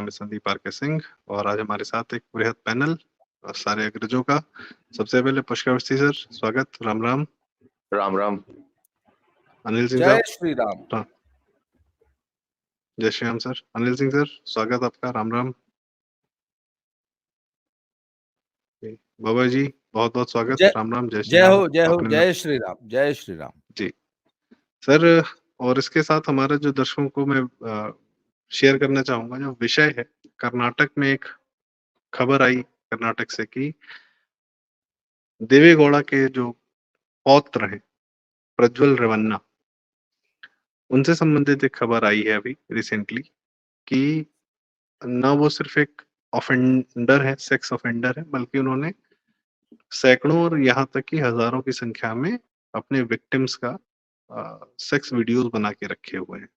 नाम है संदीप आर के सिंह और आज हमारे साथ एक बृहद पैनल सारे अग्रजों का। सबसे पहले पुष्कर सर, स्वागत। राम राम। राम राम। अनिल सिंह जय साहब। श्री राम। जय श्री राम सर। अनिल सिंह सर, स्वागत आपका। राम राम। बाबा जी, बहुत बहुत स्वागत। राम राम। जय श्री जय राम। हो, जय हो, अपने जय श्री राम, जय श्री राम जी सर। और इसके साथ हमारा जो दर्शकों को मैं शेयर करना चाहूंगा, जो विषय है, कर्नाटक में एक खबर आई कर्नाटक से कि देवेगौड़ा के जो पौत्र हैं प्रज्वल रेवन्ना, उनसे संबंधित एक खबर आई है अभी रिसेंटली कि ना वो सिर्फ एक ऑफेंडर है, सेक्स ऑफेंडर है, बल्कि उन्होंने सैकड़ों और यहाँ तक कि हजारों की संख्या में अपने विक्टिम्स का सेक्स वीडियोस बना के रखे हुए हैं।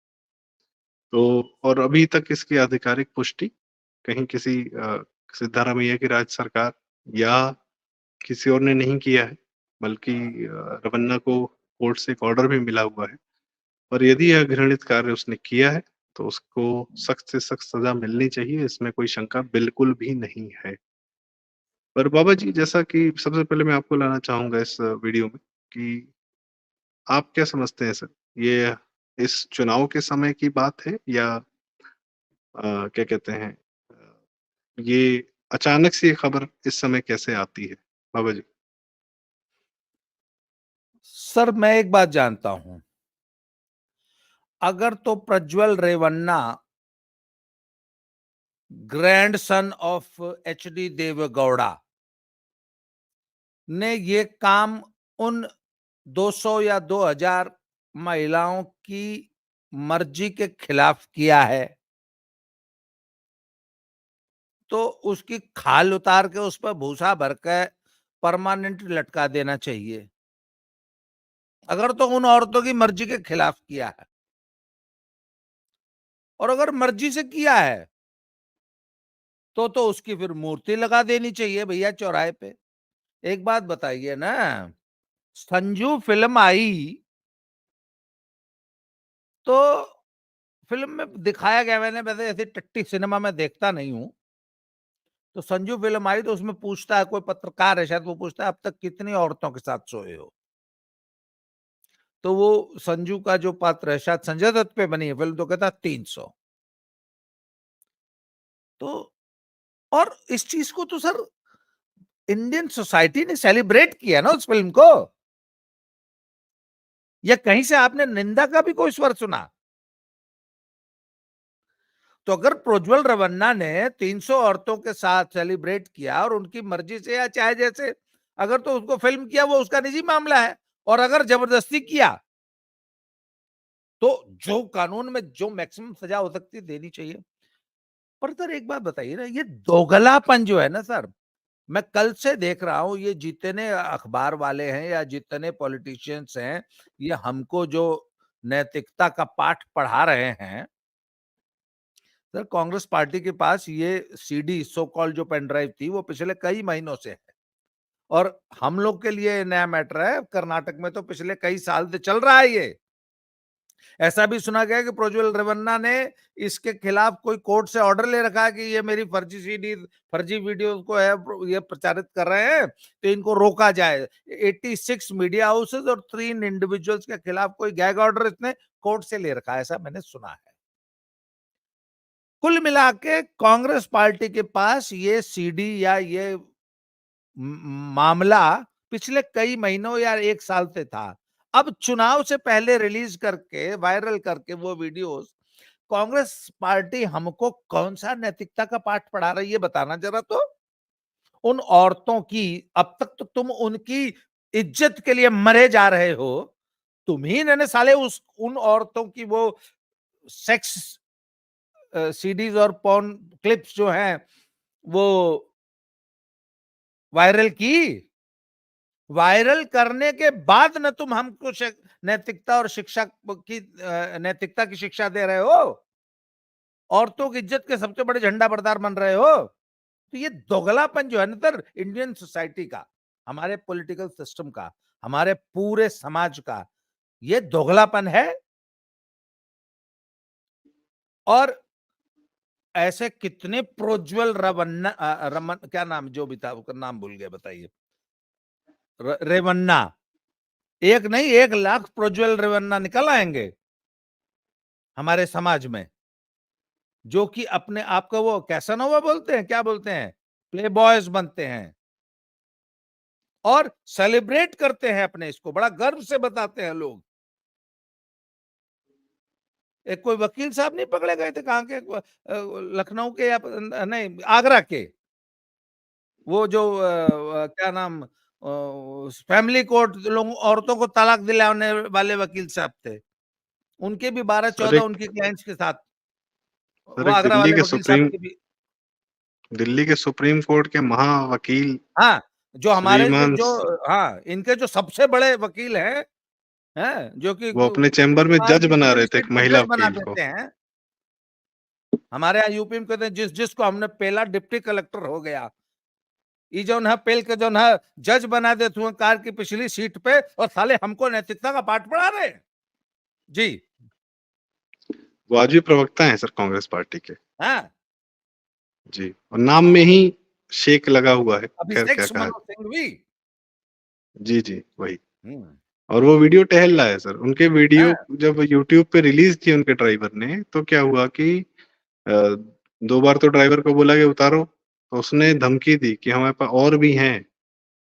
तो और अभी तक इसकी आधिकारिक पुष्टि कहीं किसी सिद्धारमैया की राज्य सरकार या किसी और ने नहीं किया है, बल्कि रवन्ना को कोर्ट से एक ऑर्डर भी मिला हुआ है। और यदि यह घृणित कार्य उसने किया है तो उसको सख्त से सख्त सजा मिलनी चाहिए, इसमें कोई शंका बिल्कुल भी नहीं है। पर बाबा जी, जैसा कि सबसे पहले मैं आपको लाना चाहूंगा इस वीडियो में कि आप क्या समझते हैं सर, ये इस चुनाव के समय की बात है या क्या कहते हैं, ये अचानक से ये खबर इस समय कैसे आती है बाबा जी? सर, मैं एक बात जानता हूं, अगर तो Prajwal Revanna grandson of HD Deve Gowda ने ये काम उन 200 या 2000 महिलाओं की मर्जी के खिलाफ किया है तो उसकी खाल उतार के उस पर भूसा भर के परमानेंट लटका देना चाहिए। अगर तो उन औरतों की मर्जी के खिलाफ किया है, और अगर मर्जी से किया है तो उसकी फिर मूर्ति लगा देनी चाहिए भैया चौराहे पे। एक बात बताइए ना, संजू फिल्म आई तो फिल्म में दिखाया गया, मैंने वैसे ऐसी टट्टी सिनेमा में देखता नहीं हूं, तो संजू फिल्म आई तो उसमें पूछता है, कोई पत्रकार है शायद, वो पूछता है अब तक कितनी औरतों के साथ सोए हो। तो वो संजू का जो पात्र है, शायद संजय दत्त पे बनी है फिल्म, तो कहता 300। तो और इस चीज को तो सर इंडियन सोसाइटी ने सेलिब्रेट किया ना उस फिल्म को, या कहीं से आपने निंदा का भी कोई स्वर सुना? तो अगर प्रज्वल रेवन्ना ने 300 औरतों के साथ सेलिब्रेट किया और उनकी मर्जी से या चाहे जैसे, अगर तो उसको फिल्म किया वो उसका निजी मामला है, और अगर जबरदस्ती किया तो जो कानून में जो मैक्सिमम सजा हो सकती है देनी चाहिए। पर सर एक बात बताइए ना, ये दोगलापन जो है ना सर, मैं कल से देख रहा हूं, ये जितने अखबार वाले हैं या जितने पॉलिटिशियंस हैं, ये हमको जो नैतिकता का पाठ पढ़ा रहे हैं, सर कांग्रेस पार्टी के पास ये सीडी सो कॉल जो पेन ड्राइव थी वो पिछले कई महीनों से है, और हम लोग के लिए नया मैटर है, कर्नाटक में तो पिछले कई साल से चल रहा है ये। ऐसा भी सुना गया कि प्रज्वल रेवन्ना ने इसके खिलाफ कोई कोर्ट से ऑर्डर ले रखा है कि ये मेरी फर्जी सीडी, फर्जी वीडियो को है ये प्रचारित कर रहे हैं तो इनको रोका जाए। 86 मीडिया हाउसेस और 3 इंडिविजुअल्स के खिलाफ कोई गैग ऑर्डर इसने कोर्ट से ले रखा है, ऐसा मैंने सुना है। कुल मिला के कांग्रेस पार्टी के पास ये सीडी या ये मामला पिछले कई महीनों या 1 साल से था। अब चुनाव से पहले रिलीज करके वायरल करके वो वीडियोस, कांग्रेस पार्टी हमको कौन सा नैतिकता का पाठ पढ़ा रही है बताना जरा तो। उन औरतों की, अब तक तो तुम उनकी इज्जत के लिए मरे जा रहे हो, तुम ही ने साले उन औरतों की वो सेक्स सीडीज और पॉर्न क्लिप्स जो हैं वो वायरल की। वायरल करने के बाद न तुम हमको नैतिकता और शिक्षा की नैतिकता की शिक्षा दे रहे हो, औरतों की इज्जत के सबसे बड़े झंडा बरदार बन रहे हो। तो ये दोगलापन जो है ना सर, इंडियन सोसाइटी का, हमारे पॉलिटिकल सिस्टम का, हमारे पूरे समाज का, ये दोगलापन है। और ऐसे कितने प्रोज्वल रवन्ना रमन क्या नाम जो भी था उसका नाम भूल गया, बताइए। रेवन्ना, एक नहीं 1 लाख प्रोज्वल रेवन्ना निकल आएंगे हमारे समाज में, जो कि अपने आप को वो कैसानोवा बोलते हैं, क्या बोलते हैं, प्ले बॉयज बनते हैं और सेलिब्रेट करते हैं अपने इसको, बड़ा गर्व से बताते हैं लोग। एक कोई वकील साहब नहीं पकड़े गए थे, कहाँ के, लखनऊ के या नहीं आगरा के, वो जो क्या नाम, फैमिली कोर्ट लोग औरतों को तलाक दिलाने वाले वकील साहब थे, उनके भी 12-14 उनके क्लाइंट्स के साथ, वो एक आगरा वाले वकील साहब के भी। दिल्ली के सुप्रीम कोर्ट के महावकील हाँ, जो हमारे श्रीमान, जो हाँ, इनके जो सबसे बड़े वकील हैं, जो कि वो अपने चैम्बर में जज बना किसी भी रहे थे एक स्टेट को महिला जज बना वकील को। देते हैं। हमारे यहाँ यूपी में कहते हैं जिसको हमने पेला डिप्टी कलेक्टर हो गया, ये जो है पेल के जो है जज बना देते हुए कार की पिछली सीट पे, और साले हमको नैतिकता का पाठ पढ़ा रहे हैं जी। वो आज भी प्रवक्ता हैं सर कांग्रेस पार्टी के। हाँ, जी, और नाम में ही शेख लगा हुआ है। खैर अभिषेक क्या कहा मनु जाए। सिंघवी। जी, जी, वही। हम्म, और वो वीडियो टहल रहा है सर। उनके वीडियो हाँ, जब यूट्यूब पे रिलीज़ किए उनके ड्राइवर ने, तो क्या हुआ कि 2 बार तो ड्राइवर को बोला कि उतारो, तो उसने धमकी दी कि हमारे पास और भी हैं,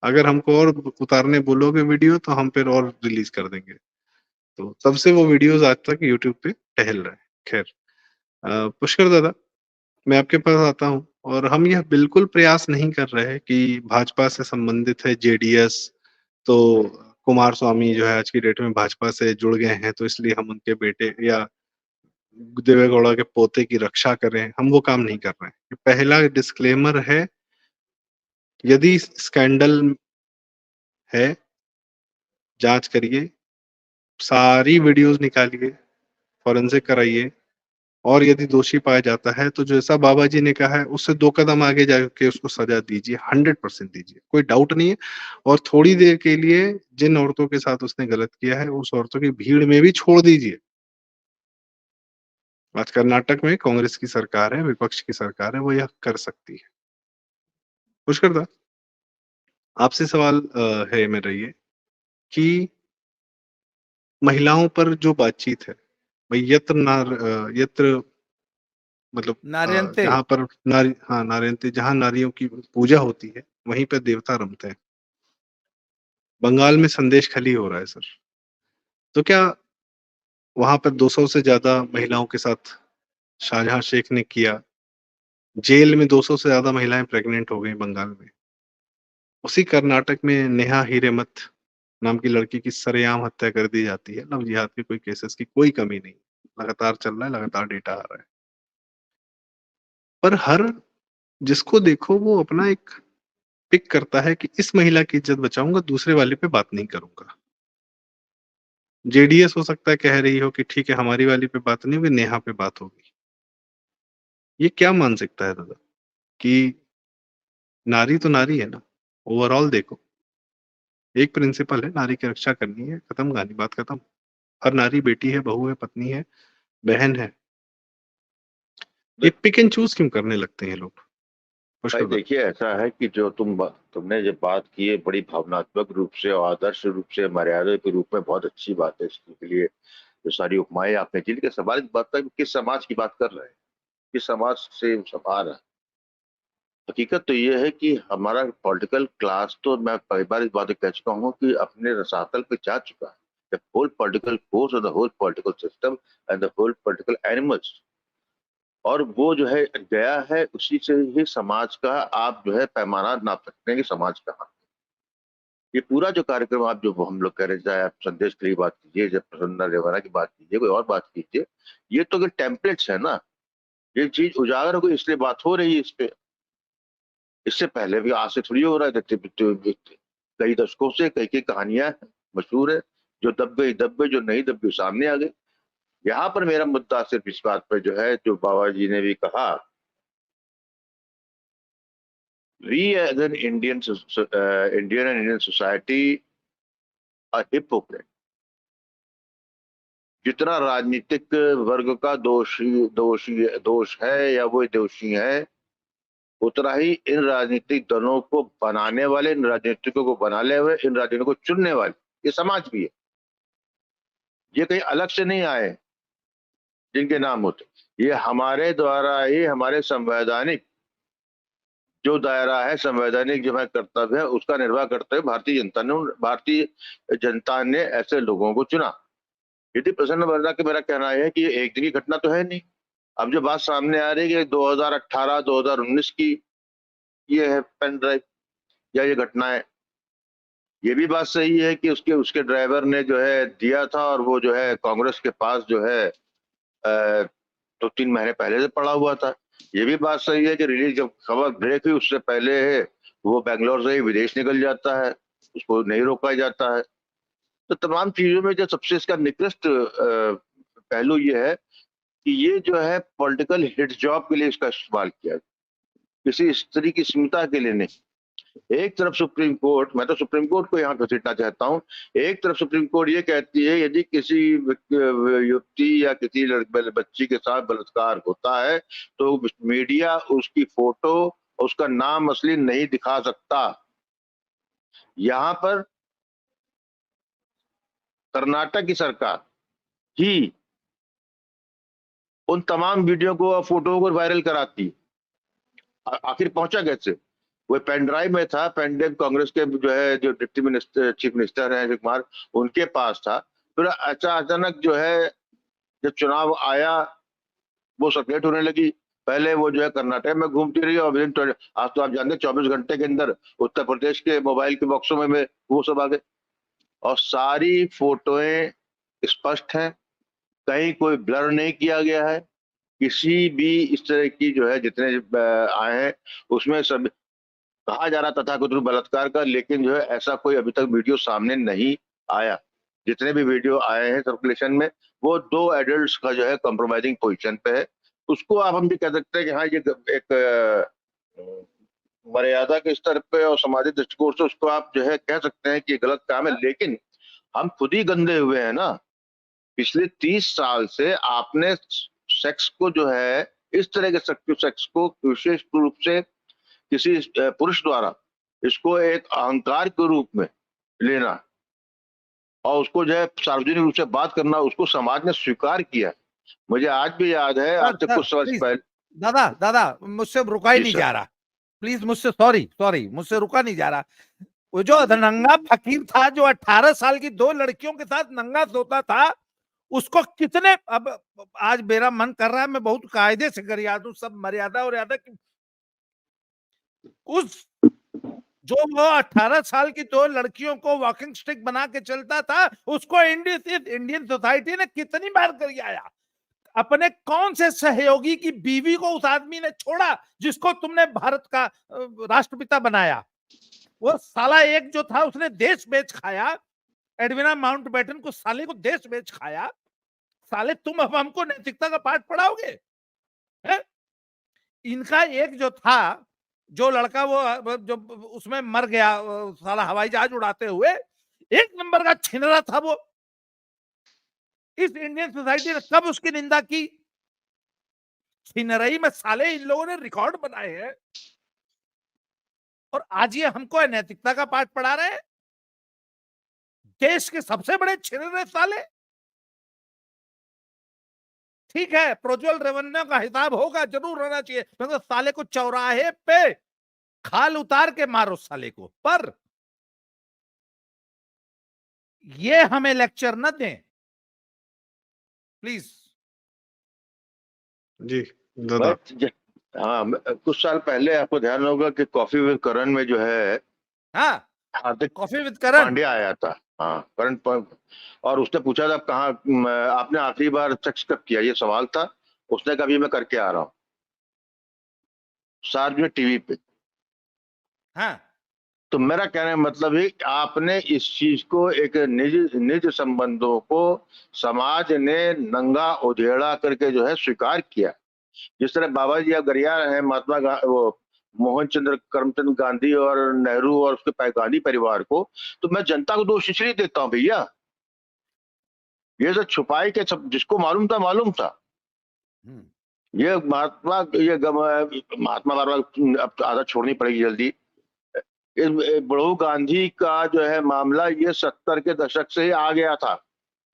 अगर हमको और उतारने बोलोगे वीडियो तो हम फिर और रिलीज़ कर देंगे। तो तब से वो वीडियोज़ आज तक यूट्यूब पे टहल रहा है। खैर, पुष्कर दादा, मैं आपके पास आता हूँ, और हम यह बिल्कुल प्रयास नहीं कर रहे हैं कि भाजपा से संबंधित है जेडीएस, तो कुमारस्वामी जो है आज की डेट में भाजपा से जुड़ गए हैं, तो इसलिए हम उनके बेटे या देवेगौड़ा के पोते की रक्षा करें, हम वो काम नहीं कर रहे हैं। पहला डिस्क्लेमर है, यदि स्कैंडल है, जाँच करिए, सारी वीडियोज़ निकालिए, फोरेंसिक कराइए, और यदि दोषी पाया जाता है तो जैसा बाबा जी ने कहा है उससे 2 कदम आगे जाके उसको सजा दीजिए, 100% दीजिए, कोई डाउट नहीं है। और थोड़ी देर के लिए जिन औरतों के साथ उसने गलत किया है, उस औरतों की भीड़ में भी छोड़ दीजिए। आज कर्नाटक में कांग्रेस की सरकार है, विपक्ष की सरकार है, वो यह कर सकती है। पुष्कर दा, आपसे सवाल है मेरा ये कि महिलाओं पर जो बातचीत है, भई यत्र मतलब नारियंते। जहाँ पर नारियंती, जहाँ नारियों की पूजा होती है, वहीं पे देवता रमते हैं। बंगाल में संदेश खली हो रहा है सर। तो क्या वहाँ पर 200 से ज़्यादा महिलाओं के साथ शाहजहाँ शेख ने किया? जेल में 200 से ज़्यादा महिलाएँ प्रेग्नेंट हो गई बंगाल में। उसी कर्नाटक में नेहा हीरेमथ नाम की लड़की की सरेआम हत्या कर दी जाती है। लव जिहाद के कोई केसेस की कोई कमी नहीं। लगातार चल रहा है, लगातार डेटा आ रहा है। पर हर जिसको देखो वो अपना एक पिक करता है कि इस महिला की इज्जत बचाऊँगा, दूसरे वाले पे बात नहीं करूँगा। जेडीएस हो सकता है कह रही हो कि ठीक है, हमारी वाली पे बात नहीं होगी, नेहा पे बात होगी। ये क्या मानसिकता है दादा, कि नारी तो नारी है ना, ओवरऑल देखो। एक प्रिंसिपल है, नारी की रक्षा करनी है, खत्म कहानी, बात खत्म। हर नारी बेटी है, बहू है, पत्नी है, बहन है। ये पिक एंड चूज़ क्यों करने लगते हैं लोग? भाई पुष्कर दा। देखिए, ऐसा है कि जो तुमने जो बात की है बड़ी भावनात्मक रूप से और आदर्श रूप से मर्यादा के रूप में बहुत अच्छी बात है। इसके लिए जो सारी उपमाएं आपने दी, लेकिन सवाल इस बात का है कि किस समाज की बात कर रहे हैं, किस समाज से सवाल रहा है। हकीकत तो ये है कि हमारा पॉलिटिकल क्लास, तो मैं कई बार इस बात कह चुका हूँ कि अपने रसातल पे जा चुका है। द होल पॉलिटिकल फोर्स और the whole political system and the whole political animals, और वो जो है गया है, उसी से ही समाज का आप जो है पैमाना नाप सकते हैं कि समाज कहाँ है। ये पूरा जो कार्यक्रम आप जो हम लोग कह रहे हैं, चाहे आप संदेश के लिए बात कीजिए, जब प्रसन्ना रेवाना की बात कीजिए, कोई और बात कीजिए, ये तो टेम्पलेट्स है ना। ये चीज उजागर हो गई इसलिए बात हो रही है इस पे। इससे पहले भी आज से थोड़ी हो रहा है। कई दशकों से कई कई कहानियां मशहूर है, जो दब गई, जो नहीं दब गई सामने आ गई। यहाँ पर मेरा मुद्दा सिर्फ इस बात पर जो है, जो बाबा जी ने भी कहा, we as an Indian and Indian society are hypocrite. जितना राजनीतिक वर्ग का दोष है या वो दोषी है, उतना ही इन राजनीतिक दलों को बनाने वाले, इन राजनीतिकों को बनाने हुए, इन राजनीतिकों को चुनने वाले ये समाज भी है। ये कहीं अलग से नहीं आए जिनके नाम होते, ये हमारे द्वारा ही, हमारे संवैधानिक जो दायरा है, संवैधानिक जो है कर्तव्य है, उसका निर्वाह करते हुए भारतीय जनता ने ऐसे लोगों को चुना। यदि प्रसन्न वर्मा के मेरा कहना है कि ये एक दिन की घटना तो है नहीं। अब जो बात सामने आ रही है कि 2018-2019 की ये है पेन ड्राइव या ये घटना है, ये भी बात सही है कि उसके ड्राइवर ने जो है दिया था और वो जो है कांग्रेस के पास जो है 2-3 महीने पहले से पड़ा हुआ था। ये भी बात सही है कि रिलीज जब खबर ब्रेक हुई उससे पहले है वो बेंगलोर से ही विदेश निकल जाता है, उसको नहीं रोका जाता है। तो तमाम चीजों में जो सबसे इसका निकृष्ट पहलू ये है कि ये जो है पॉलिटिकल हिट जॉब के लिए इसका इस्तेमाल किया, किसी स्त्री की स्मिता के लिए नहीं। एक तरफ सुप्रीम कोर्ट, मैं तो सुप्रीम कोर्ट को यहाँ घसीटना चाहता हूँ, एक तरफ सुप्रीम कोर्ट ये कहती है यदि किसी युवती या किसी बच्ची के साथ बलात्कार होता है तो मीडिया उसकी फोटो, उसका नाम असली नहीं दिखा सकता। यहाँ पर कर्नाटक की सरकार ही उन तमाम वीडियो को और फोटो को वायरल कराती। आखिर पहुंचा कैसे? वो पेन ड्राइव में था, पेन ड्राइव कांग्रेस के जो है जो डिप्टी मिनिस्टर, चीफ मिनिस्टर है अजय कुमार, उनके पास था। फिर अचानक जो है जब चुनाव आया वो सर्कुलेट होने लगी। पहले वो जो है कर्नाटक में घूमती रही और आज तो आप जानते हैं 24 घंटे के अंदर उत्तर प्रदेश के मोबाइल के बॉक्सों में वो सब आ गए और सारी फोटोएं स्पष्ट हैं, कहीं कोई ब्लर नहीं किया गया है। किसी भी इस तरह की जो है जितने आए हैं उसमें सब कहा जा रहा तथाकथित बलात्कार का, लेकिन जो है ऐसा कोई अभी तक वीडियो सामने नहीं आया। जितने भी वीडियो आए हैं सर्कुलेशन में वो 2 एडल्ट्स का जो है कॉम्प्रोमाइजिंग पोजीशन पे है। उसको आप हम भी कह सकते हैं कि हाँ ये एक मर्यादा के स्तर पे और सामाजिक दृष्टिकोण से उसको आप जो है कह सकते हैं कि ये गलत काम है, लेकिन हम खुद ही गंदे हुए हैं ना। पिछले 30 साल से आपने सेक्स को जो है इस तरह के सेक्स को विशेष रूप से किसी पुरुष द्वारा इसको एक अहंकार के रूप में लेना और उसको जो है सार्वजनिक रूप से बात करना, उसको समाज ने स्वीकार किया। मुझे आज भी याद है, आज से कुछ वर्ष पहले। दादा मुझसे रुका ही नहीं जा रहा, प्लीज मुझसे सॉरी मुझसे रुका नहीं जा रहा। वो जो नंगा फकीर था जो 18 साल की 2 लड़कियों के साथ नंगा सोता था, उसको कितने, अब आज मेरा मन कर रहा है मैं बहुत कायदे से गरिया दूं सब मर्यादा और यादा की, उस जो वो 18 साल की 2 लड़कियों को वॉकिंग स्टिक बना के चलता था उसको इंडियन सोसाइटी ने कितनी बार गरियाया। अपने कौन से सहयोगी की बीवी को उस आदमी ने छोड़ा जिसको तुमने भारत का राष्ट्रपिता बनाया। वो साला एक जो था उसने देश बेच खाया, एडविना माउंटबेटन को साले को देश बेच खाया। साले तुम अब हमको नैतिकता का पाठ पढ़ाओगे? इनका एक जो था, जो लड़का वो जो उसमें मर गया साला हवाई जहाज उड़ाते हुए, 1 नंबर का छिनरा था वो। इस इंडियन सोसाइटी ने कब उसकी निंदा की? छिनरई में साले इन लोगों ने रिकॉर्ड बनाए हैं और आज ये हमको नैतिकता का पाठ पढ़ा रहे हैं। देश के सबसे बड़े छिनरे साले। ठीक है, प्रज्वल रेवन्ना का हिसाब होगा, जरूर होना चाहिए, मगर साले को चौराहे पे खाल उतार के मारो साले को। पर ये हमें लेक्चर न दें प्लीज। जी दादा। हाँ, कुछ साल पहले आपको ध्यान होगा कि कॉफी विद करण में जो है हाँ हार्दिक कॉफी विद करण पांड्या आया था। हाँ, करण, और उसने पूछा था कहाँ आपने आखिरी बार सेक्स कब किया, ये सवाल था। उसने कहा अभी मैं करके आ रहा हूँ, सार्वजनिक टीवी पे। हाँ, तो मेरा कहने का मतलब है आपने इस चीज को एक निज संबंधों को समाज ने नंगा उधेड़ा करके जो है स्वीकार किया। जिस तरह बाबा जी आप गरिया रहे हैं महात्मा वो मोहन चंद्र करमचंद गांधी और नेहरू और उसके गांधी परिवार को, तो मैं जनता को दोष इसलिए देता हूँ भैया ये सब छुपाई के सब जिसको मालूम था मालूम था। ये महात्मा बार अब आदत छोड़नी पड़ेगी जल्दी। इस बड़ू गांधी का जो है मामला ये 70 के दशक से ही आ गया था,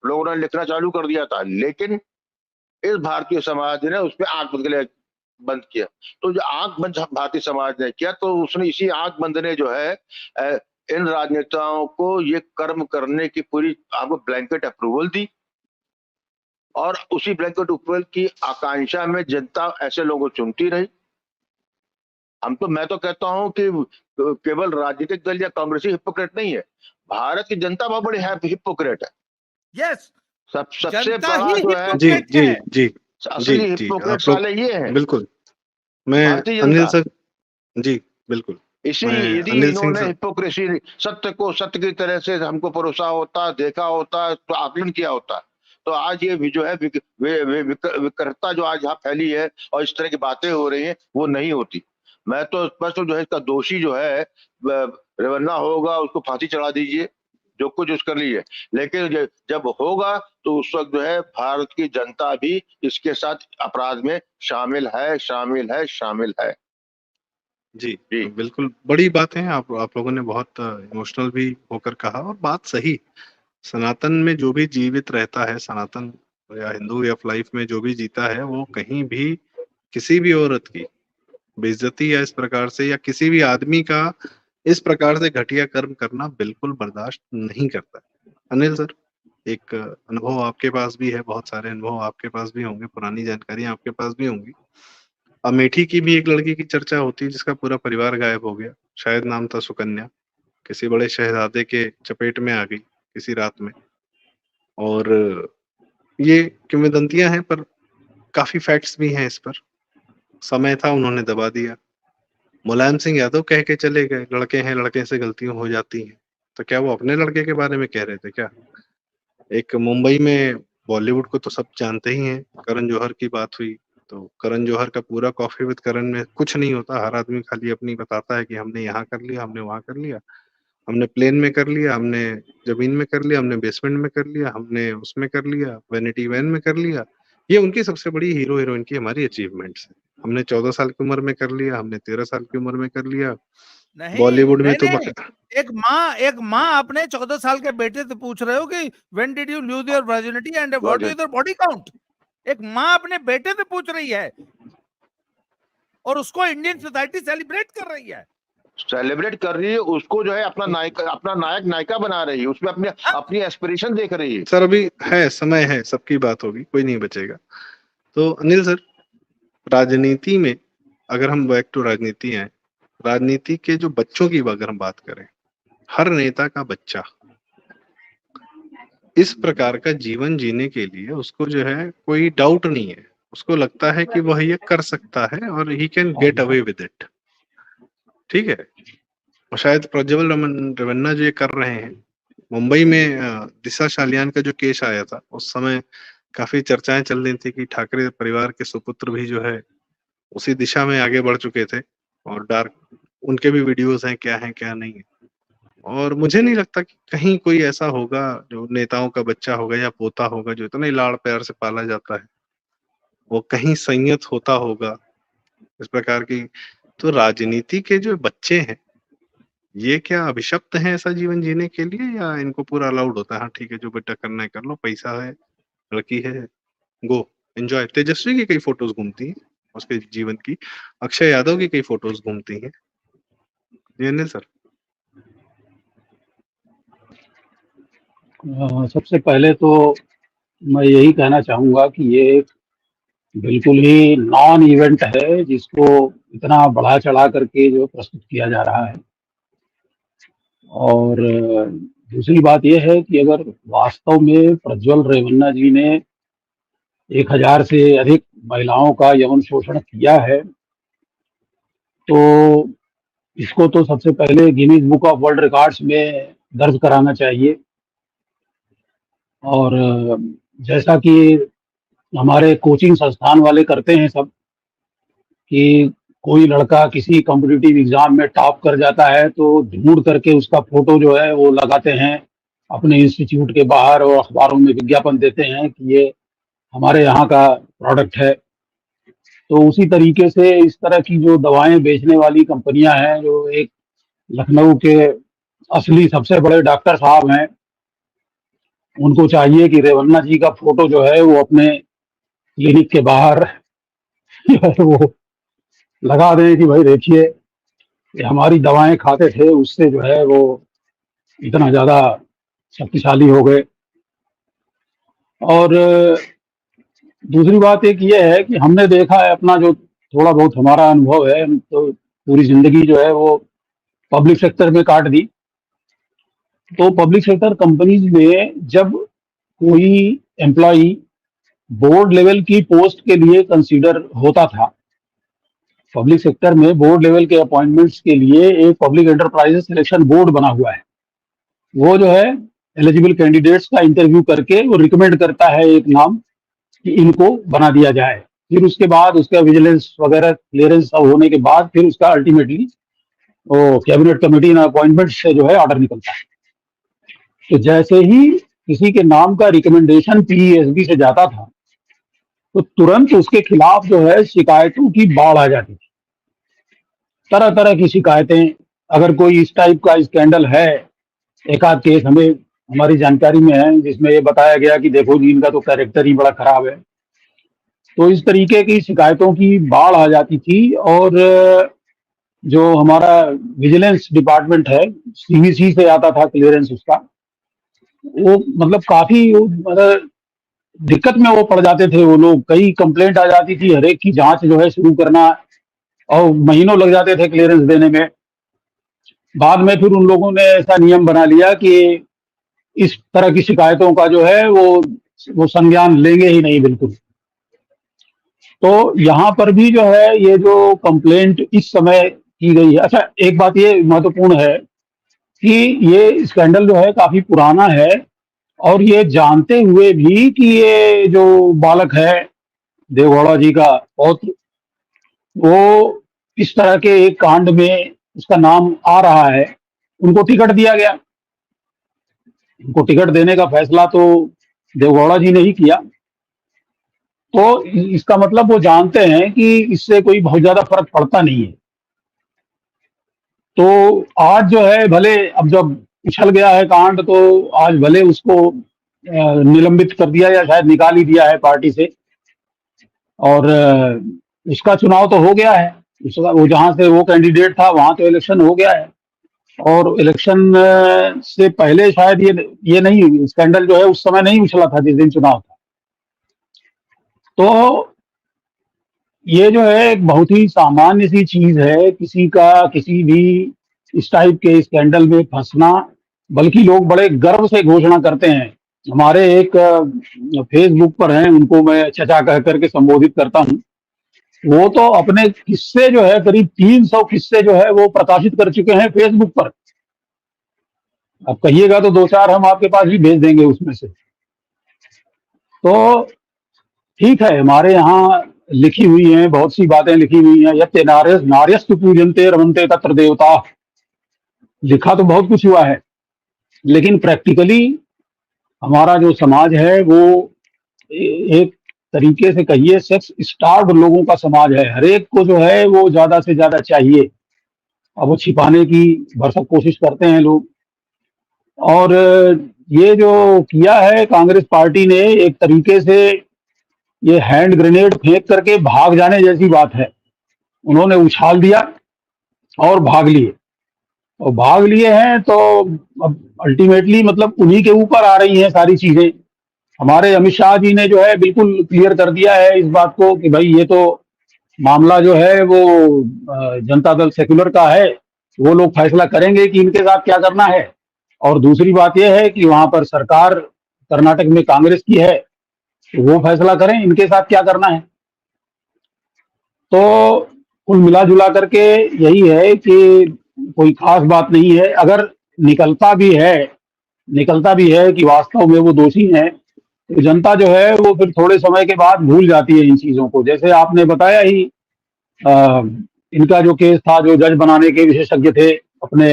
लोगों ने लिखना चालू कर दिया था, लेकिन इस भारतीय समाज ने उस पर आंख बंद किया। तो जो आंख बंद भारतीय समाज ने किया, तो उसने इसी आंख बंद ने जो है इन राजनेताओं को ये कर्म करने की पूरी आपको ब्लैंकेट अप्रूवल दी, और उसी ब्लैंकेट अप्रूवल की आकांक्षा में जनता ऐसे लोगों को चुनती रही। मैं तो कहता हूं कि केवल राजनीतिक दल या कांग्रेसी हिपोक्रेट नहीं है, भारत की जनता बहुत बड़ी हिपोक्रेट है। यस, सबसे बड़ा जो है जी जी जी असली हिपोक्रेट साले ये हैं। बिल्कुल, मैं अनिल सर जी बिल्कुल, यदि इन्होंने हिपोक्रेसी सत्य की तरह से हमको परोसा होता, देखा होता, तो आकलन किया होता, तो आज ये भी जो है विकृतता जो आज यहाँ फैली है और इस तरह की बातें हो रही हैं, वो नहीं होती। मैं तो स्पष्ट जो है इसका दोषी जो है रेवन्ना होगा, उसको फांसी चढ़ा दीजिए, जो कुछ उस कर लीजिए, लेकिन जब होगा तो उस वक्त जो है भारत की जनता भी इसके साथ अपराध में शामिल है। जी बिल्कुल, बड़ी बात है। आप लोगों ने बहुत इमोशनल भी होकर कहा, और बात सही। सनातन में जो भी जीवित रहता है, सनातन या हिंदू वे ऑफ लाइफ में जो भी जीता है, वो कहीं भी किसी भी औरत की बेइज्जती या इस प्रकार से, या किसी भी आदमी का इस प्रकार से घटिया कर्म करना बिल्कुल बर्दाश्त नहीं करता। अनिल सर, एक अनुभव आपके पास भी है, बहुत सारे अनुभव आपके पास भी होंगे, पुरानी जानकारियां आपके पास भी होंगी। अमेठी की भी एक लड़की की चर्चा होती है जिसका पूरा परिवार गायब हो गया, शायद नाम था सुकन्या, किसी बड़े शहजादे के चपेट में आ गई किसी रात में। और ये किंवदंतियां हैं, पर काफी फैक्ट्स भी हैं इस पर। समय था, उन्होंने दबा दिया। मुलायम सिंह यादव कह के चले गए, लड़के हैं, लड़के से गलतियां हो जाती हैं। तो क्या वो अपने लड़के के बारे में कह रहे थे क्या? एक मुंबई में बॉलीवुड को तो सब जानते ही हैं, करण जौहर की बात हुई, तो करण जौहर का पूरा कॉफी विद करण में कुछ नहीं होता। हर आदमी खाली अपनी बताता है कि हमने यहाँ कर लिया, हमने वहां कर लिया, हमने प्लेन में कर लिया, हमने जमीन में कर लिया, हमने बेसमेंट में कर लिया, हमने उसमें कर लिया, वैनिटी वैन में कर लिया। ये उनकी सबसे बड़ी हीरो हीरोइन की हमारी अचीवमेंट्स है। हमने 14 साल की उम्र में कर लिया, हमने 13 साल की उम्र में कर लिया। बॉलीवुड में तो एक माँ अपने 14 साल के बेटे से पूछ रहे हो कि when did you lose your virginity and what is your body count. एक माँ अपने बेटे से पूछ रही है, और उसको इंडियन सोसाइटी सेलिब्रेट कर रही है, उसको जो है अपना नायक नायिका बना रही है, उसमें अपनी एस्पिरेशन देख रही है। सर अभी है, समय है, सबकी बात होगी, कोई नहीं बचेगा। तो अनिल सर, राजनीति में अगर हम बैक टू राजनीति आए, राजनीति के जो बच्चों की अगर हम बात करें, हर नेता का बच्चा इस प्रकार का जीवन जीने के लिए उसको जो है कोई डाउट नहीं है, उसको लगता है कि वह ये कर सकता है और he can get away with it. ठीक है, और शायद प्रज्वल रेवन्ना जो ये कर रहे हैं, मुंबई में दिशा शालियान का जो केस आया था, उस समय काफी चर्चाएं चल रही थी कि ठाकरे परिवार के सुपुत्र भी जो है उसी दिशा में आगे बढ़ चुके थे, और डार्क उनके भी वीडियोस हैं, क्या है क्या नहीं है। और मुझे नहीं लगता कि कहीं कोई ऐसा होगा जो नेताओं का बच्चा होगा या पोता होगा जो इतना लाड़ प्यार से पाला जाता है, वो कहीं संयत होता होगा इस प्रकार की। तो राजनीति के जो बच्चे हैं, ये क्या अभिशप्त हैं ऐसा जीवन जीने के लिए, या इनको पूरा अलाउड होता है? हाँ ठीक है, जो बेटा करना है कर लो, पैसा है, लड़की है, गो एंजॉय। तेजस्वी की कई फोटोज घूमती हैं उसके जीवन की, अक्षय यादव की कई फोटोज घूमती हैं। ये नहीं सर? सबसे पहले तो मैं यही कहना चाहूंगा कि ये बिल्कुल ही नॉन इवेंट है जिसको इतना बढ़ा चढ़ा करके जो प्रस्तुत किया जा रहा है। और दूसरी बात यह है कि अगर वास्तव में प्रज्वल रेवन्ना जी ने 1000 से अधिक महिलाओं का यौन शोषण किया है, तो इसको तो सबसे पहले Guinness book of world records में दर्ज कराना चाहिए। और जैसा कि हमारे कोचिंग संस्थान वाले करते हैं सब, कि कोई लड़का किसी कॉम्पिटिटिव एग्जाम में टॉप कर जाता है तो ढूंढ करके उसका फोटो जो है वो लगाते हैं अपने इंस्टीट्यूट के बाहर और अखबारों में विज्ञापन देते हैं कि ये हमारे यहाँ का प्रोडक्ट है। तो उसी तरीके से इस तरह की जो दवाएं बेचने वाली कंपनियां हैं, जो एक लखनऊ के असली सबसे बड़े डॉक्टर साहब हैं, उनको चाहिए कि रेवन्ना जी का फोटो जो है वो अपने क्लिनिक के बाहर जो है वो लगा दें कि भाई देखिए ये हमारी दवाएं खाते थे, उससे जो है वो इतना ज्यादा शक्तिशाली हो गए। और दूसरी बात एक ये है कि हमने देखा है, अपना जो थोड़ा बहुत हमारा अनुभव है, हम तो पूरी जिंदगी जो है वो पब्लिक सेक्टर में काट दी। तो पब्लिक सेक्टर कंपनीज में जब कोई एम्प्लॉई बोर्ड लेवल की पोस्ट के लिए कंसीडर होता था, पब्लिक सेक्टर में बोर्ड लेवल के अपॉइंटमेंट्स के लिए एक पब्लिक एंटरप्राइजेस सिलेक्शन बोर्ड बना हुआ है। वो जो है एलिजिबल कैंडिडेट्स का इंटरव्यू करके वो रिकमेंड करता है एक नाम कि इनको बना दिया जाए। फिर उसके बाद उसका विजिलेंस वगैरह क्लियरेंस सब होने के बाद फिर उसका अल्टीमेटली वो कैबिनेट कमेटी अपॉइंटमेंट से जो है ऑर्डर निकलता है। तो जैसे ही किसी के नाम का रिकमेंडेशन पीईएसबी से जाता था तो तुरंत उसके खिलाफ जो है शिकायतों की बाढ़ आ जाती थी, तरह तरह की शिकायतें। अगर कोई इस टाइप का स्कैंडल है, एक आध केस हमें हमारी जानकारी में है जिसमें ये बताया गया कि देखो जी इनका तो कैरेक्टर ही बड़ा खराब है, तो इस तरीके की शिकायतों की बाढ़ आ जाती थी। और जो हमारा विजिलेंस डिपार्टमेंट है, सीवीसी से आता था क्लियरेंस उसका, वो मतलब काफी मतलब दिक्कत में वो पड़ जाते थे वो लोग। कई कंप्लेंट आ जाती थी, हर एक की जांच जो है शुरू करना, और महीनों लग जाते थे क्लियरेंस देने में। बाद में फिर उन लोगों ने ऐसा नियम बना लिया कि इस तरह की शिकायतों का जो है वो संज्ञान लेंगे ही नहीं बिल्कुल। तो यहाँ पर भी जो है ये जो कंप्लेंट इस समय की गई है, अच्छा एक बात ये महत्वपूर्ण है कि ये स्कैंडल जो है काफी पुराना है, और ये जानते हुए भी कि ये जो बालक है देवगौड़ा जी का पौत्र, वो इस तरह के एक कांड में उसका नाम आ रहा है, उनको टिकट दिया गया। उनको टिकट देने का फैसला तो देवगौड़ा जी ने ही किया। तो इसका मतलब वो जानते हैं कि इससे कोई बहुत ज्यादा फर्क पड़ता नहीं है। तो आज जो है भले अब जब उछल गया है कांड, तो आज भले उसको निलंबित कर दिया या शायद निकाल ही दिया है पार्टी से, और उसका चुनाव तो हो गया है। उसका वो जहां से वो कैंडिडेट था वहां तो इलेक्शन हो गया है, और इलेक्शन से पहले शायद ये नहीं, स्कैंडल जो है उस समय नहीं उछला था जिस दिन चुनाव था। तो ये जो है एक बहुत ही सामान्य सी चीज है, किसी का किसी भी इस टाइप के स्कैंडल में फंसना। बल्कि लोग बड़े गर्व से घोषणा करते हैं। हमारे एक फेसबुक पर हैं, उनको मैं चचा कह करके संबोधित करता हूँ, वो तो अपने किस्से जो है करीब 300 किस्से जो है वो प्रकाशित कर चुके हैं फेसबुक पर। अब कहिएगा तो दो चार हम आपके पास भी भेज देंगे उसमें से। तो ठीक है, हमारे यहाँ लिखी हुई हैं बहुत सी बातें लिखी हुई हैं। यत्ते नार्यस्तु पूजन्ते रमन्ते तत्र देवता, लिखा तो बहुत कुछ हुआ है, लेकिन प्रैक्टिकली हमारा जो समाज है वो एक तरीके से कहिए सेक्स स्टार्व्ड लोगों का समाज है। हर एक को जो है वो ज्यादा से ज्यादा चाहिए, अब वो छिपाने की भरसक कोशिश करते हैं लोग। और ये जो किया है कांग्रेस पार्टी ने, एक तरीके से ये हैंड ग्रेनेड फेंक करके भाग जाने जैसी बात है। उन्होंने उछाल दिया और भाग लिए, और भाग लिए हैं तो अब अल्टीमेटली मतलब उन्हीं के ऊपर आ रही हैं सारी चीजें। हमारे अमित शाह जी ने जो है बिल्कुल क्लियर कर दिया है इस बात को कि भाई ये तो मामला जो है वो जनता दल सेक्युलर का है, वो लोग फैसला करेंगे कि इनके साथ क्या करना है। और दूसरी बात यह है कि वहां पर सरकार कर्नाटक में कांग्रेस की है, तो वो फैसला करें इनके साथ क्या करना है। तो कुल मिला जुला करके यही है कि कोई खास बात नहीं है। अगर निकलता भी है कि वास्तव में वो दोषी हैं, तो जनता जो है वो फिर थोड़े समय के बाद भूल जाती है इन चीजों को। जैसे आपने बताया ही, इनका जो केस था, जो जज बनाने के विशेषज्ञ थे अपने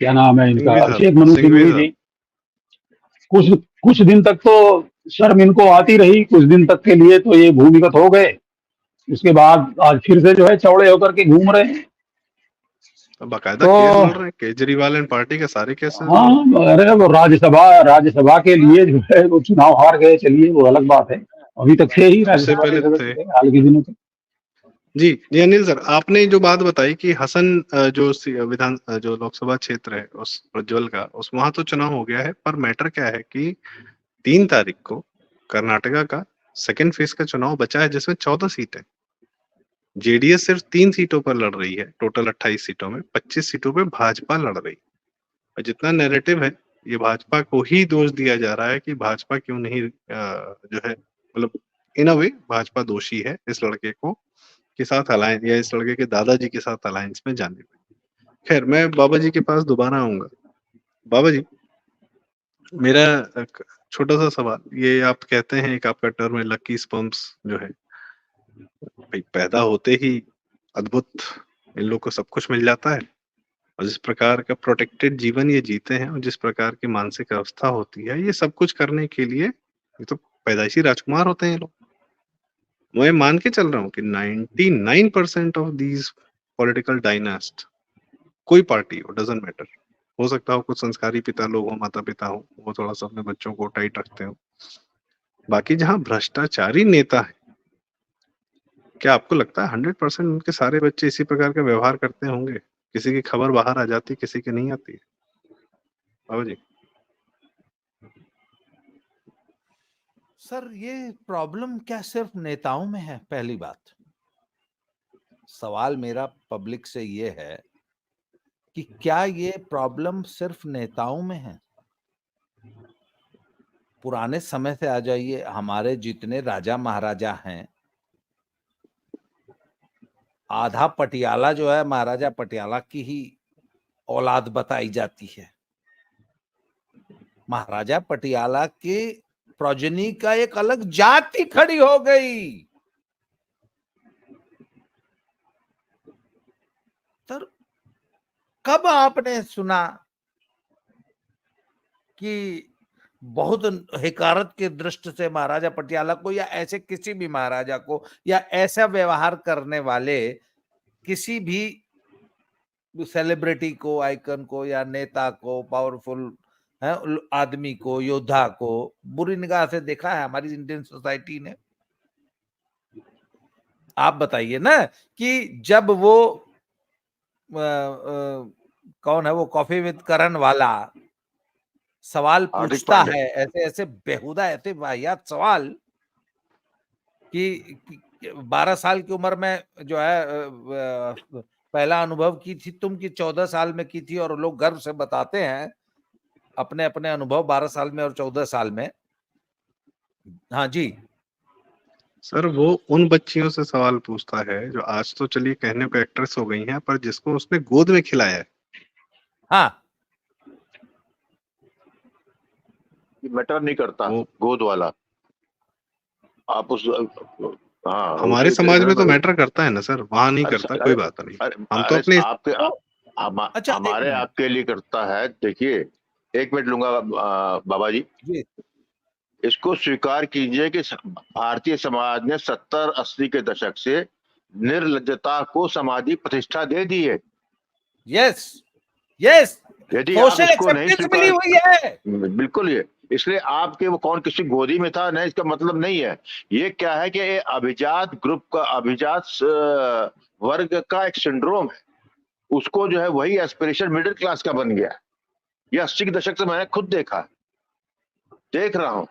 क्या नाम है इनका, सिंघवी साहब, अभिषेक मनु सिंघवी सिंघवी साहब। जी, कुछ दिन तक तो शर्म इनको आती रही, कुछ दिन तक के लिए तो ये भूमिगत हो गए, उसके बाद आज फिर से जो है चौड़े होकर के घूम रहे हैं। तो बाकायदा तो केस लड़ रहे हैं, केजरीवाल एंड पार्टी के सारे केसेस लड़ रहे हैं। हाँ, अरे वो राज्यसभा के लिए जो है वो चुनाव हार गए, चलिए वो अलग बात है, अभी तक थे ही उससे राज्यसभा पहले के थे। सदस्य थे हाल के दिनों तक। जी जी अनिल सर, आपने जो बात बताई कि हसन जो लोकसभा क्षेत्र है उस प्रज्वल का, उस वहां तो चुनाव हो गया है, पर मैटर क्या है कि 3 तारीख को कर्नाटका का सेकेंड फेज का चुनाव बचा है, जिसमें 14 सीटें। जेडीएस सिर्फ 3 सीटों पर लड़ रही है, टोटल 28 सीटों में 25 सीटों पे भाजपा लड़ रही है। और जितना नैरेटिव है, ये भाजपा को ही दोष दिया जा रहा है कि भाजपा क्यों नहीं जो है, मतलब इन अ वे भाजपा दोषी है इस लड़के को के साथ अलायंस, या इस लड़के के दादाजी के साथ अलायंस में जाने में। खैर, मैं बाबा जी के पास दोबारा आऊंगा। बाबा जी, मेरा एक छोटा सा सवाल, ये आप कहते हैं एक आपका टर्म है लकी स्पर्म्स जो है, भाई पैदा होते ही अद्भुत इन लोग को सब कुछ मिल जाता है, और जिस प्रकार का प्रोटेक्टेड जीवन ये जीते हैं और जिस प्रकार की मानसिक अवस्था होती है, ये सब कुछ करने के लिए ये तो पैदाइशी राजकुमार होते हैं ये लोग। मैं मान के चल रहा हूँ कि 99% ऑफ दीज पॉलिटिकल डायनास्ट, कोई पार्टी हो, डजंट मैटर, हो सकता हो कुछ संस्कारी पिता लोग हो, माता पिता हो, वो थोड़ा सा अपने बच्चों को टाइट रखते हो, बाकी जहाँ भ्रष्टाचारी नेता है, क्या आपको लगता है 100% उनके सारे बच्चे इसी प्रकार का व्यवहार करते होंगे? किसी की खबर बाहर आ जाती, किसी की नहीं आती? बाबा जी। सर, ये प्रॉब्लम क्या सिर्फ नेताओं में है? पहली बात, सवाल मेरा पब्लिक से ये है कि क्या ये प्रॉब्लम सिर्फ नेताओं में है? पुराने समय से आ जाइए, हमारे जितने राजा महाराजा हैं, आधा पटियाला जो है महाराजा पटियाला की ही औलाद बताई जाती है। महाराजा पटियाला के प्रोजनी का एक अलग जाति खड़ी हो गई। सर, कब आपने सुना कि बहुत हिकारत के दृष्टि से महाराजा पटियाला को, या ऐसे किसी भी महाराजा को, या ऐसा व्यवहार करने वाले किसी भी सेलिब्रिटी को, आइकन को, या नेता को, पावरफुल है आदमी को, योद्धा को बुरी निगाह से देखा है हमारी इंडियन सोसाइटी ने? आप बताइए ना कि जब वो कौन है वो कॉफी विद करण वाला सवाल पूछता है, ऐसे ऐसे बेहुदा, ऐसे वाहियात सवाल कि 12 साल की उम्र में जो है पहला अनुभव की थी तुम, कि 14 साल में की थी, और लोग गर्व से बताते हैं अपने अपने अनुभव 12 साल में और 14 साल में। हाँ जी सर, वो उन बच्चियों से सवाल पूछता है जो आज तो चलिए कहने को एक्ट्रेस हो गई हैं, पर जिसको उसने गोद में खिलाया है। हाँ, मैटर नहीं करता वो गोद वाला, आप उस हाँ हमारे समाज में तो मैटर करता है ना सर, वहां नहीं करता, कोई बात नहीं। हम तो अपने आपके अच्छा, हमारे आपके लिए करता है। देखिए, 1 मिनट लूंगा बाबा जी। इसको स्वीकार कीजिए कि भारतीय समाज ने 70-80 के दशक से निर्लज्जता को सामाजिक प्रतिष्ठा दे दी है। यस यस, यदि आप सोशल इसको नहीं एक्सेप्टेंस मिली हुई है। बिल्कुल, ये इसलिए आपके वो कौन किसी गोदी में था नहीं, इसका मतलब नहीं है। ये क्या है कि अभिजात ग्रुप का, अभिजात वर्ग का एक सिंड्रोम है। उसको जो है वही एस्पिरेशन मिडिल क्लास का बन गया। ये 80 के दशक से मैंने खुद देख रहा हूं।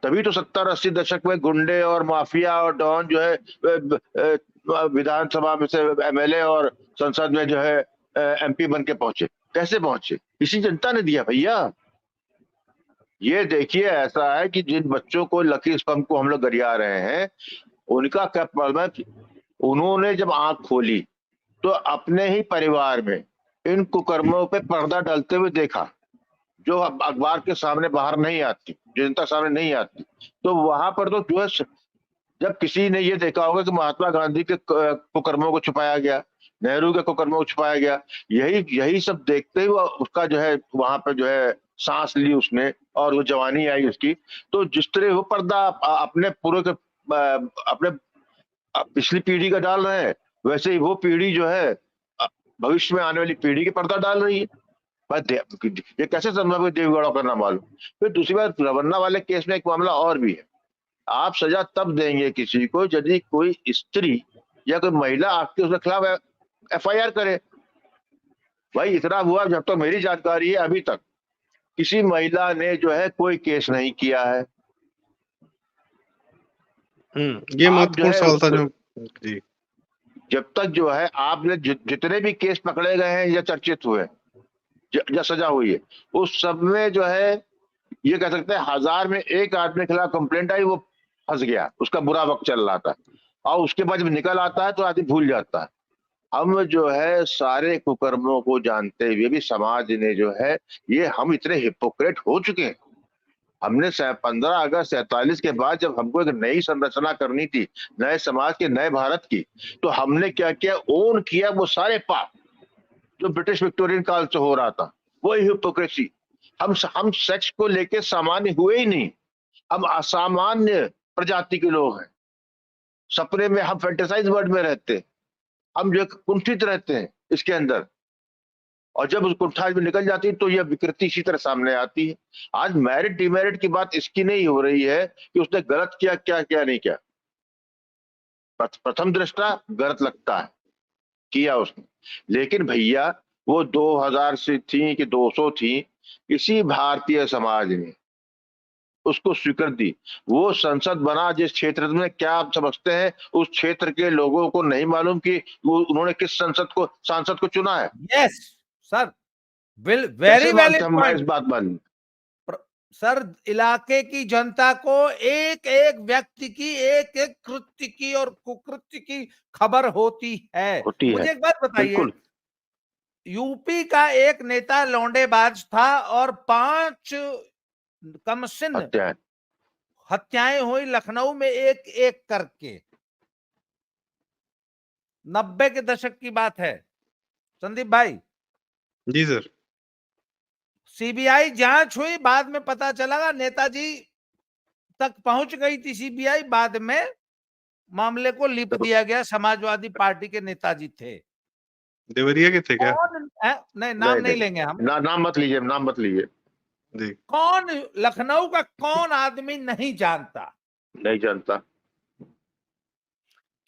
तभी तो 70-80 दशक में गुंडे और माफिया और डॉन जो है विधानसभा में से एमएलए और संसद में जो है एमपी बन के पहुंचे। कैसे पहुंचे? इसी जनता ने दिया भैया। ये देखिए, ऐसा है कि जिन बच्चों को लकी स्पर्म को हम लोग गरिया रहे हैं, उनका क्या प्रॉब्लम है? उन्होंने जब आंख खोली तो अपने ही परिवार में इन कुकर्मों पे पर्दा डालते हुए देखा, जो अखबार के सामने बाहर नहीं आती, जनता सामने नहीं आती। तो वहां पर तो जो है, जब किसी ने ये देखा होगा कि महात्मा गांधी के कुकर्मों को छुपाया गया, नेहरू के कुकर्म में छुपाया गया। यही सब देखते हुए उसका जो है वहां पे जो है सांस ली उसने और वो जवानी आई उसकी। तो जिस तरह वो पर्दा अपने पूरे अपने पिछली पीढ़ी का डाल रहे हैं, वैसे ही वो पीढ़ी जो है भविष्य में आने वाली पीढ़ी के पर्दा डाल रही है। ये कैसे संभव है देवगढ़ का ना मालूम। फिर दूसरी बात, रवन्ना वाले केस में एक मामला और भी है। आप सजा तब देंगे किसी को यदि कोई स्त्री या कोई महिला आपके उसके खिलाफ FIR करे। भाई इतना हुआ, जब तक मेरी जानकारी है अभी तक किसी महिला ने जो है कोई केस नहीं किया है। ये महत्वपूर्ण सवाल था जो जी। जब तक जो है आपने जितने भी केस पकड़े गए हैं या चर्चित हुए या सजा हुई है, उस सब में जो है ये कह सकते हैं 1000 में 1 आदमी के खिलाफ कंप्लेंट आई, वो फंस गया, उसका बुरा वक्त चल रहा था, और उसके बाद जब निकल आता है तो आदमी भूल जाता है। हम जो है सारे कुकर्मों को जानते हुए भी समाज ने जो है ये हम इतने हिपोक्रेट हो चुके हैं। हमने 15 अगस्त 47 के बाद जब हमको एक नई संरचना करनी थी, नए समाज के, नए भारत की, तो हमने क्या किया, ओन किया वो सारे पाप जो ब्रिटिश विक्टोरियन काल से हो रहा था, वही हिपोक्रेसी। हम सेक्स को लेके सामान्य हुए ही नहीं, हम असामान्य प्रजाति के लोग हैं। सपने में हम फैंटेसाइज वर्ल्ड में रहते हैं, हम जो कुंठित रहते हैं इसके अंदर, और जब उस कुंठाज में निकल जाती है तो यह विकृति इसी तरह सामने आती है। आज मैरिड डिमेरिड की बात इसकी नहीं हो रही है कि उसने गलत किया, क्या नहीं किया। प्रथम दृष्टा गलत लगता है किया उसने, लेकिन भैया वो 2000 से थी कि 200 थी, इसी भारतीय समाज ने उसको स्वीकृति दी। वो संसद बना जिस क्षेत्र में, क्या आप समझते हैं उस क्षेत्र के लोगों को नहीं मालूम कि वो उन्होंने किस सांसद को चुना है? Yes sir, very valid point. इस बात मालूम सर, इलाके की जनता को एक एक व्यक्ति की, एक एक कृत्य की और कुकृत्य की खबर होती है। मुझे एक बात बताइए, यूपी का एक नेता लौंडेबाज था और 5 कमसिन हत्याएं हुई लखनऊ में एक एक करके। 90 के दशक की बात है संदीप भाई। जी सर। सीबीआई जांच हुई, बाद में पता चला नेताजी तक पहुंच गई थी सीबीआई, बाद में मामले को लिप दिया गया, समाजवादी पार्टी के नेताजी थे। देवरिया के थे क्या? नहीं, नाम नहीं लेंगे हम। नाम मत लीजिए जी। कौन लखनऊ का कौन आदमी नहीं जानता?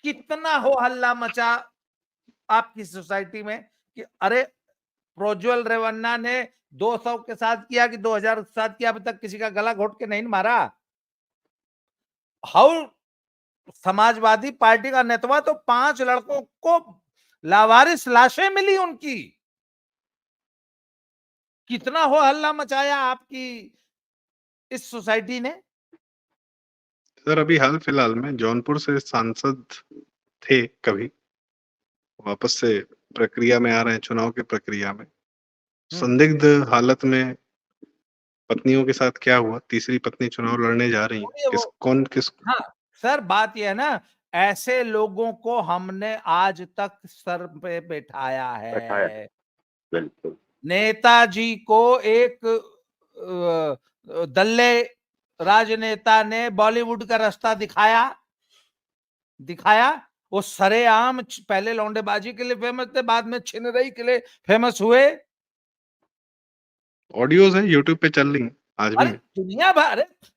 कितना हो हल्ला मचा आपकी सोसाइटी में कि अरे प्रोज्वल रेवन्ना ने 200 के साथ किया कि 2000 के साथ किया, अभी तक किसी का गला घोट के नहीं मारा। हाउ समाजवादी पार्टी का नेतवा तो 5 लड़कों को लावारिस लाशें मिली उनकी। कितना हो हल्ला मचाया आपकी इस सोसाइटी ने। सर अभी हाल फिलहाल में जौनपुर से सांसद थे, कभी वापस से प्रक्रिया में आ रहे हैं, चुनाव की प्रक्रिया में। संदिग्ध हालत में पत्नियों के साथ क्या हुआ, तीसरी पत्नी चुनाव लड़ने जा रही है, किस हाँ सर, बात यह है ना, ऐसे लोगों को हमने आज तक सर पे बैठाया है। बिल्कुल। नेताजी को एक दल्ले राजनेता ने बॉलीवुड का रास्ता दिखाया। वो सरेआम पहले लौंडेबाजी के लिए फेमस थे, बाद में छिनरई के लिए फेमस हुए। ऑडियोज है यूट्यूब पे चल रही आज भी।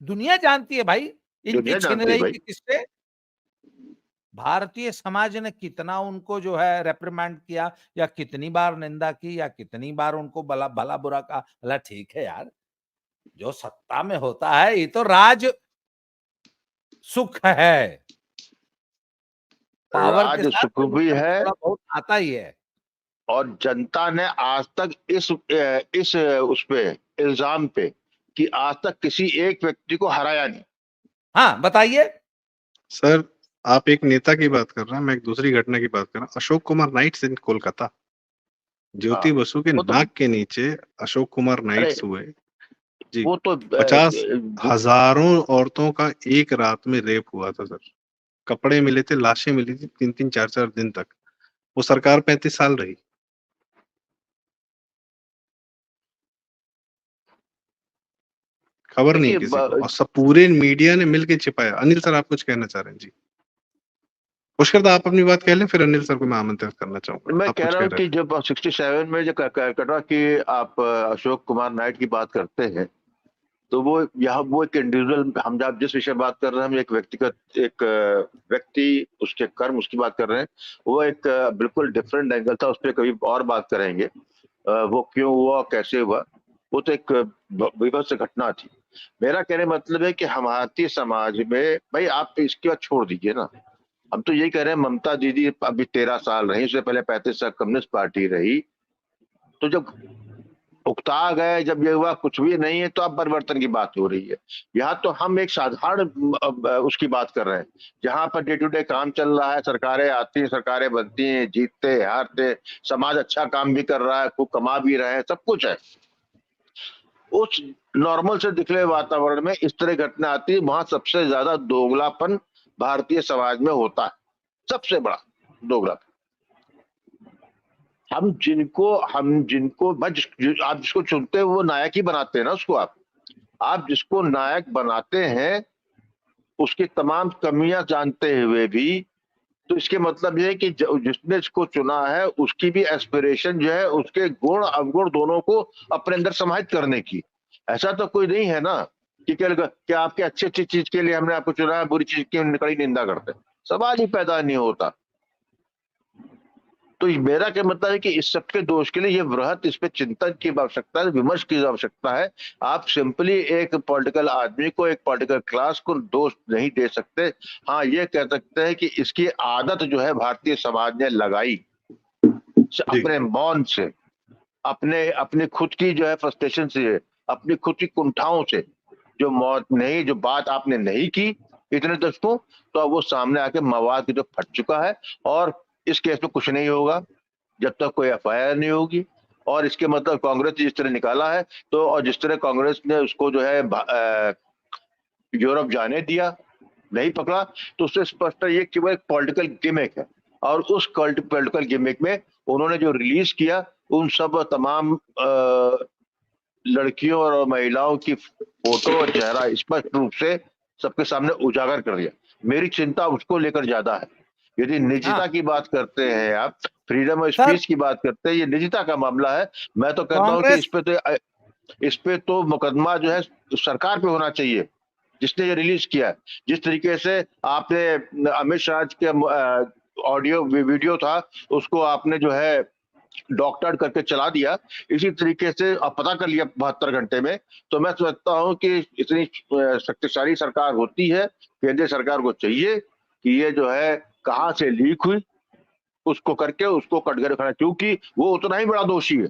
दुनिया जानती है भाई इनकी छिनरई के किस्से। भारतीय समाज ने कितना उनको जो है रेप्रिमेंड किया, या कितनी बार निंदा की, या कितनी बार उनको भला बुरा कहा। भला ठीक है यार, जो सत्ता में होता है ये तो राज सुख है, पावर के साथ सुख भी है, बहुत आता ही है। और जनता ने आज तक इस उस पे इल्जाम पे कि आज तक किसी एक व्यक्ति को हराया नहीं। हाँ बताइए सर, आप एक नेता की बात कर रहे हैं, मैं एक दूसरी घटना की बात कर रहा हूँ। अशोक कुमार नाइट्स इन कोलकाता, ज्योति बसु के नाक के नीचे अशोक कुमार नाइट्स हुए जी। वो तो 50,000 औरतों का एक रात में रेप हुआ था सर। कपड़े मिले थे, लाशें मिली थी 3-4 दिन तक। वो सरकार 35 साल रही। खबर नहीं देखिए किसी को, और सब पूरे मीडिया ने मिलके छिपाया। अनिल सर, आप कुछ कहना चाह रहे हैं? जी, पुष्कर, आप अपनी बात कह लें, फिर अनिल सर को मैं आमंत्रित करना चाहूंगा। मैं आप कह कुछ रहा कह हूँ रहे कि जब 67 में जो कटरा की आप अशोक कुमार नाइट की बात करते हैं, तो वो एक इंडिविजुअल, हम जब जिस विषय बात कर रहे हैं, हम एक व्यक्तिगत एक व्यक्ति, उसके कर्म, उसकी बात कर रहे हैं। वो एक बिल्कुल डिफरेंट एंगल था, उस पर कभी और बात करेंगे। वो क्यों हुआ, कैसे हुआ, वो तो एक विभत्स घटना थी। मेरा कहने का मतलब है कि हम भारतीय समाज में, भाई आप इसके बाद छोड़ दीजिए ना। हम तो यही कह रहे हैं, ममता दीदी अभी 13 साल रही, उससे पहले 35 साल कम्युनिस्ट पार्टी रही। तो जब उकता गए, जब ये हुआ कुछ भी नहीं है, तो अब परिवर्तन की बात हो रही है। यहाँ तो हम एक साधारण उसकी बात कर रहे हैं, जहां पर डे टू डे काम चल रहा है, सरकारें आती हैं, सरकारें बनती हैं, जीतते हारते, समाज अच्छा काम भी कर रहा है, खूब कमा भी रहे हैं, सब कुछ है। उस नॉर्मल से दिखने वातावरण में इस तरह घटना आती है, वहां सबसे ज्यादा दोगलापन भारतीय समाज में होता है, सबसे बड़ा दोगलापन। हम जिनको आप जिसको चुनते हैं वो नायक ही बनाते हैं ना उसको। आप जिसको नायक बनाते हैं उसकी तमाम कमियां जानते हुए भी, तो इसके मतलब ये है कि जिसने इसको चुना है उसकी भी एस्पिरेशन जो है, उसके गुण अवगुण दोनों को अपने अंदर समाहित करने की। ऐसा तो कोई नहीं है ना कि क्या आपके अच्छी चीज के लिए हमने आपको चुना है, बुरी चीज की कड़ी निंदा करते हैं। सवाल ही पैदा नहीं होता। तो मेरा क्या मतलब है कि इस सबके दोष के लिए ये वृहत, इस पे चिंतन की आवश्यकता है, विमर्श की आवश्यकता है। आप सिंपली एक पॉलिटिकल आदमी को, एक पॉलिटिकल क्लास को दोष नहीं दे सकते। हाँ, ये कह सकते हैं कि इसकी आदत जो है भारतीय समाज ने लगाई, अपने मौन से, अपने खुद की जो है फ्रस्ट्रेशन से, अपनी खुद की कुंठाओं से, जो बात आपने नहीं की इतने दशकों, तो अब वो सामने आके मवाद की जो फट चुका है। और इस केस में कुछ नहीं होगा जब तक कोई एफआईआर नहीं होगी। और इसके मतलब कांग्रेस जिस तरह निकाला है, तो और जिस तरह कांग्रेस ने उसको जो है यूरोप जाने दिया, नहीं पकड़ा, तो उससे स्पष्ट है ये कि वो एक पॉलिटिकल गिमिक है। और उस पॉलिटिकल गिमिक में उन्होंने जो रिलीज किया, उन सब तमाम लड़कियों और महिलाओं की फोटो और चेहरा स्पष्ट रूप से सबके सामने उजागर कर दिया। मेरी चिंता उसको लेकर ज्यादा है। यदि निजता की बात करते हैं, आप फ्रीडम ऑफ स्पीच की बात करते हैं, ये निजता का मामला है। मैं तो कहता हूँ कि इस पे तो मुकदमा जो है सरकार पे होना चाहिए, जिसने ये रिलीज किया। जिस तरीके से आपने अमित शाह के ऑडियो वीडियो था, उसको आपने जो है डॉक्टर करके चला दिया, इसी तरीके से अब पता कर लिया 72 घंटे में। तो मैं समझता हूं कि इतनी शक्तिशाली सरकार होती है, केंद्रीय सरकार को चाहिए कि ये जो है कहां से लीक हुई, उसको करके उसको कटघरे खाना, क्योंकि वो उतना ही बड़ा दोषी है।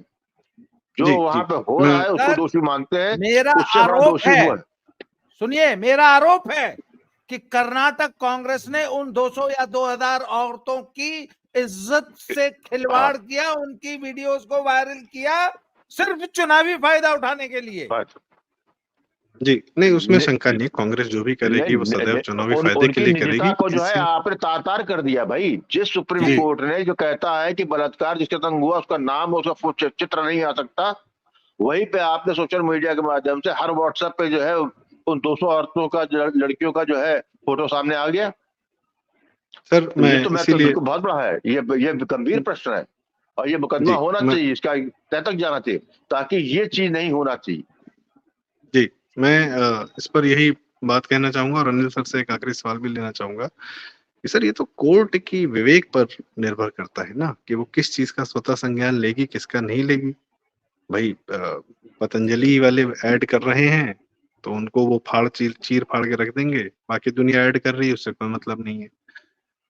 जो वहां पे हो रहा है उसको दोषी मानते हैं, मेरा उससे बड़ा आरोप दोषी है, हुआ। सुनिए, मेरा आरोप है कि कर्नाटक कांग्रेस ने उन 200 या 2000 औरतों की इज्जत से खिलवाड़ किया, उनकी वीडियोस को वायरल किया, सिर्फ चुनावी फायदा उठाने के लिए। जी, नहीं, उसमें शंका नहीं। कांग्रेस जो भी करेगी वो सदैव चुनावी फायदे के लिए करेगी। को जो है आपने तार कर दिया भाई। जिस सुप्रीम कोर्ट ने जो कहता है कि बलात्कार जिसके संग हुआ उसका नाम, उसका चित्र नहीं आ सकता, वहीं पे आपने सोशल मीडिया के माध्यम से हर व्हाट्सएप पे जो है उन 200 औरतों का, लड़कियों का जो है फोटो सामने आ गया। सर, मैं तो इसीलिए बहुत बड़ा है, ये गंभीर प्रश्न है, और ये मुकदमा होना चाहिए, इसका तय तक जाना चाहिए, ताकि ये चीज नहीं होना चाहिए। जी, मैं इस पर यही बात कहना चाहूंगा, और अनिल सर से एक आखिरी सवाल भी लेना चाहूंगा कि सर, ये तो कोर्ट की विवेक पर निर्भर करता है ना, कि वो किस चीज का स्वतः संज्ञान लेगी, किसका नहीं लेगी। भाई, पतंजलि वाले ऐड कर रहे हैं तो उनको वो चीर फाड़ के रख देंगे, बाकी दुनिया ऐड कर रही है, उससे कोई मतलब नहीं है।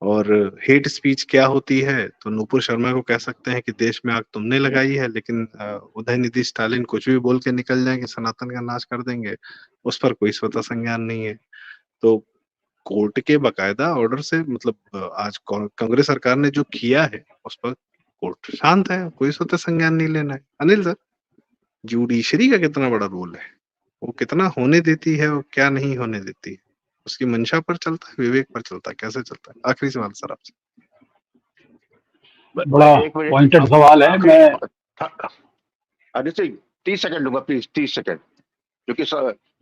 और हेट स्पीच क्या होती है, तो नूपुर शर्मा को कह सकते हैं कि देश में आग तुमने लगाई है, लेकिन उदयनिधि स्टालिन कुछ भी बोल के निकल जाएंगे, सनातन का नाश कर देंगे, उस पर कोई स्वतः संज्ञान नहीं है। तो कोर्ट के बकायदा ऑर्डर से, मतलब आज कांग्रेस सरकार ने जो किया है उस पर कोर्ट शांत है, कोई स्वतः संज्ञान नहीं लेना है। अनिल सर, जुडिशरी का कितना बड़ा रोल है, वो कितना होने देती है और क्या नहीं होने देती है, उसकी मंशा पर चलता है, विवेक पर चलता है, कैसे चलता है? आखिरी सवाल सर आपसे। बड़ा एक मिनट, पॉइंटेड अब सवाल है। आखिरी मैं अरे से 30 सेकंड दूंगा प्लीज, 30 सेकंड, क्योंकि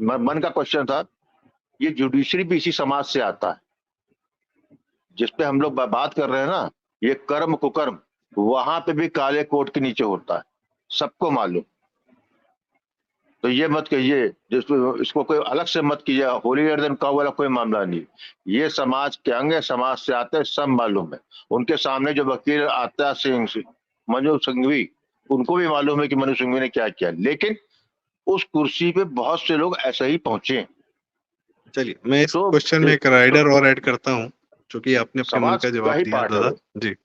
मन का क्वेश्चन था। ये जुडिशरी भी इसी समाज से आता है जिसपे हम लोग बात कर रहे हैं ना, ये कर्म कुकर्म, वहां पे भी काले कोट के नीचे होता है, सबको मालूम। तो ये मत कहिए जिसको, इसको कोई अलग से मत कीजिए, होलियर देन काऊ वाला कोई मामला नहीं। ये समाज के अंग है, समाज से आते हैं, सब मालूम है। उनके सामने जो वकील आता सिंह, मनु सिंघवी, उनको भी मालूम है कि मनु सिंघवी ने क्या किया, लेकिन उस कुर्सी पे बहुत से लोग ऐसे ही पहुंचे। चलिए, मैं इस तो क्वेश्चन में एक राइडर और ऐड करता हूँ, क्योंकि आपने अपने मन समाज का का जवाब ही दिया पार्ट है दादा वो। जी।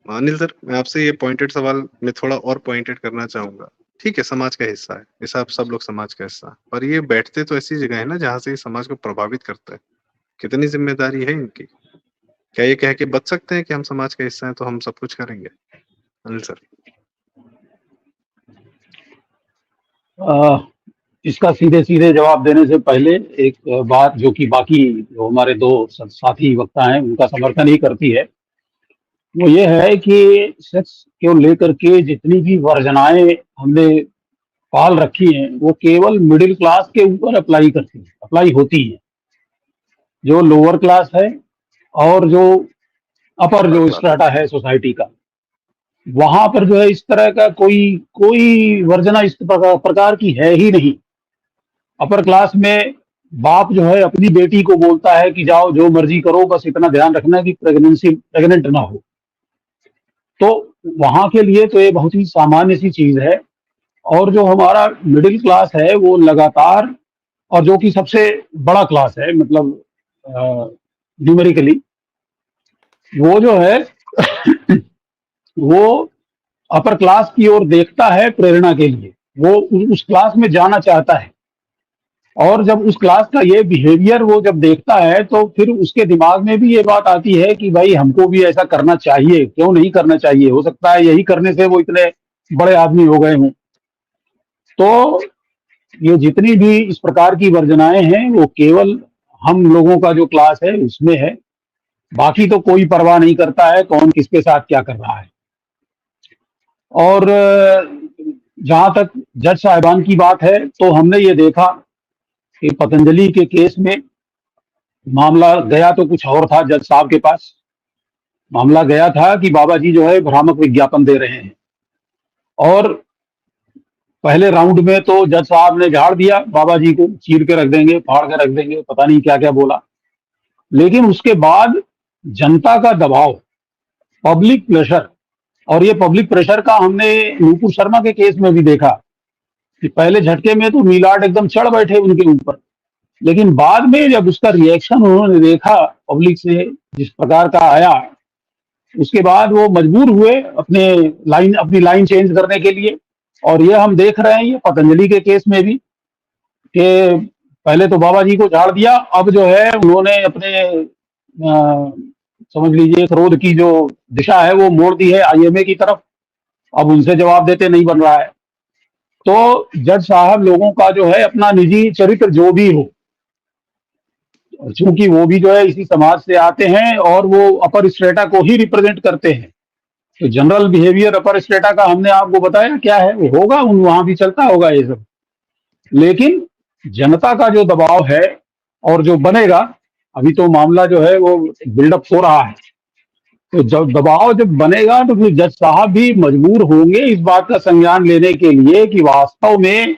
अनिल सर, मैं आपसे ये पॉइंटेड सवाल में थोड़ा और पॉइंटेड करना चाहूंगा। ठीक है, समाज का हिस्सा है, ये सब लोग समाज का हिस्सा है, पर ये बैठते तो ऐसी जगह है ना जहाँ से ये समाज को प्रभावित करता है। कितनी जिम्मेदारी है इनकी? क्या ये कह के बच सकते हैं कि हम समाज का हिस्सा हैं तो हम सब कुछ करेंगे? अनिल सर। इसका सीधे सीधे जवाब देने से पहले एक बात जो कि बाकी जो हमारे दो साथी वक्ता हैं उनका समर्थन ही करती है, वो ये है कि सेक्स को लेकर के जितनी भी वर्जनाएं हमने पाल रखी हैं वो केवल मिडिल क्लास के ऊपर अप्लाई होती है। जो लोअर क्लास है और जो अपर जो स्ट्राटा है सोसाइटी का, वहां पर जो है इस तरह का कोई वर्जना इस प्रकार की है ही नहीं। अपर क्लास में बाप जो है अपनी बेटी को बोलता है कि जाओ जो मर्जी करो, बस इतना ध्यान रखना कि प्रेग्नेंट ना हो। तो वहां के लिए तो ये बहुत ही सामान्य सी चीज है। और जो हमारा मिडिल क्लास है वो लगातार, और जो कि सबसे बड़ा क्लास है मतलब न्यूमेरिकली, वो जो है वो अपर क्लास की ओर देखता है प्रेरणा के लिए, वो उस क्लास में जाना चाहता है। और जब उस क्लास का ये बिहेवियर वो जब देखता है तो फिर उसके दिमाग में भी ये बात आती है कि भाई हमको भी ऐसा करना चाहिए, क्यों नहीं करना चाहिए, हो सकता है यही करने से वो इतने बड़े आदमी हो गए हों। तो ये जितनी भी इस प्रकार की वर्जनाएं हैं वो केवल हम लोगों का जो क्लास है उसमें है, बाकी तो कोई परवाह नहीं करता है कौन किसके साथ क्या कर रहा है। और जहां तक जज साहिबान की बात है तो हमने ये देखा कि पतंजलि के केस में मामला गया तो कुछ और था। जज साहब के पास मामला गया था कि बाबा जी जो है भ्रामक विज्ञापन दे रहे हैं, और पहले राउंड में तो जज साहब ने झाड़ दिया, बाबा जी को चीर के रख देंगे, फाड़ के रख देंगे, पता नहीं क्या क्या बोला। लेकिन उसके बाद जनता का दबाव, पब्लिक प्रेशर, और ये पब्लिक प्रेशर का हमने नूपुर शर्मा के केस में भी देखा कि पहले झटके में तो मिलाट एकदम चढ़ बैठे उनके ऊपर, लेकिन बाद में जब उसका रिएक्शन उन्होंने देखा पब्लिक से जिस प्रकार का आया, उसके बाद वो मजबूर हुए अपनी लाइन चेंज करने के लिए। और ये हम देख रहे हैं ये पतंजलि के केस में भी कि पहले तो बाबा जी को झाड़ दिया, अब जो है उन्होंने अपने समझ लीजिए क्रोध की जो दिशा है वो मोड़ दी है आईएमए की तरफ, अब उनसे जवाब देते नहीं बन रहा है। तो जज साहब लोगों का जो है अपना निजी चरित्र जो भी हो, चूंकि वो भी जो है इसी समाज से आते हैं और वो अपर स्ट्रेटा को ही रिप्रेजेंट करते हैं, तो जनरल बिहेवियर अपर स्ट्रेटा का हमने आपको बताया क्या है, वो होगा, वहां भी चलता होगा ये सब। लेकिन जनता का जो दबाव है और जो बनेगा, अभी तो मामला जो है वो बिल्डअप हो रहा है, तो जब दबाव जब बनेगा तो फिर जज साहब भी मजबूर होंगे इस बात का संज्ञान लेने के लिए कि वास्तव में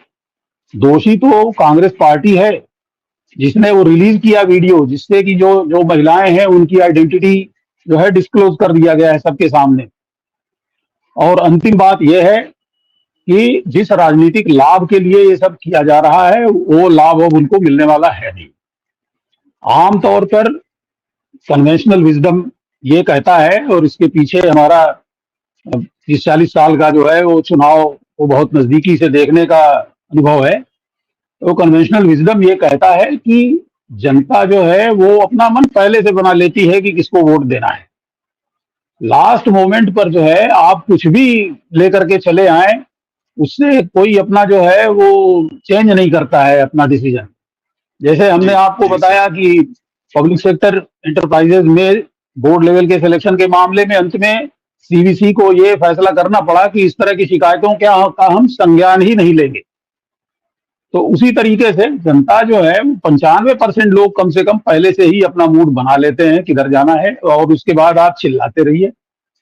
दोषी तो कांग्रेस पार्टी है, जिसने वो रिलीज किया वीडियो जिससे कि जो जो महिलाएं हैं उनकी आइडेंटिटी जो है डिस्क्लोज कर दिया गया है सबके सामने। और अंतिम बात यह है कि जिस राजनीतिक लाभ के लिए ये सब किया जा रहा है वो लाभ अब उनको मिलने वाला है नहीं। आमतौर पर कन्वेंशनल विजडम ये कहता है, और इसके पीछे हमारा 30-40 साल का जो है वो चुनाव वो बहुत नजदीकी से देखने का अनुभव है, तो कन्वेंशनल विजडम ये कहता है कि जनता जो है वो अपना मन पहले से बना लेती है कि किसको वोट देना है। लास्ट मोमेंट पर जो है आप कुछ भी लेकर के चले आए, उससे कोई अपना जो है वो चेंज नहीं करता है अपना डिसीजन। जैसे हमने आपको बताया कि पब्लिक सेक्टर एंटरप्राइजेज में बोर्ड लेवल के सिलेक्शन के मामले में अंत में सीबीसी को ये फैसला करना पड़ा कि इस तरह की शिकायतों का हम संज्ञान ही नहीं लेंगे। तो उसी तरीके से जनता जो है 95% लोग कम से कम पहले से ही अपना मूड बना लेते हैं किधर जाना है, और उसके बाद आप चिल्लाते रहिए,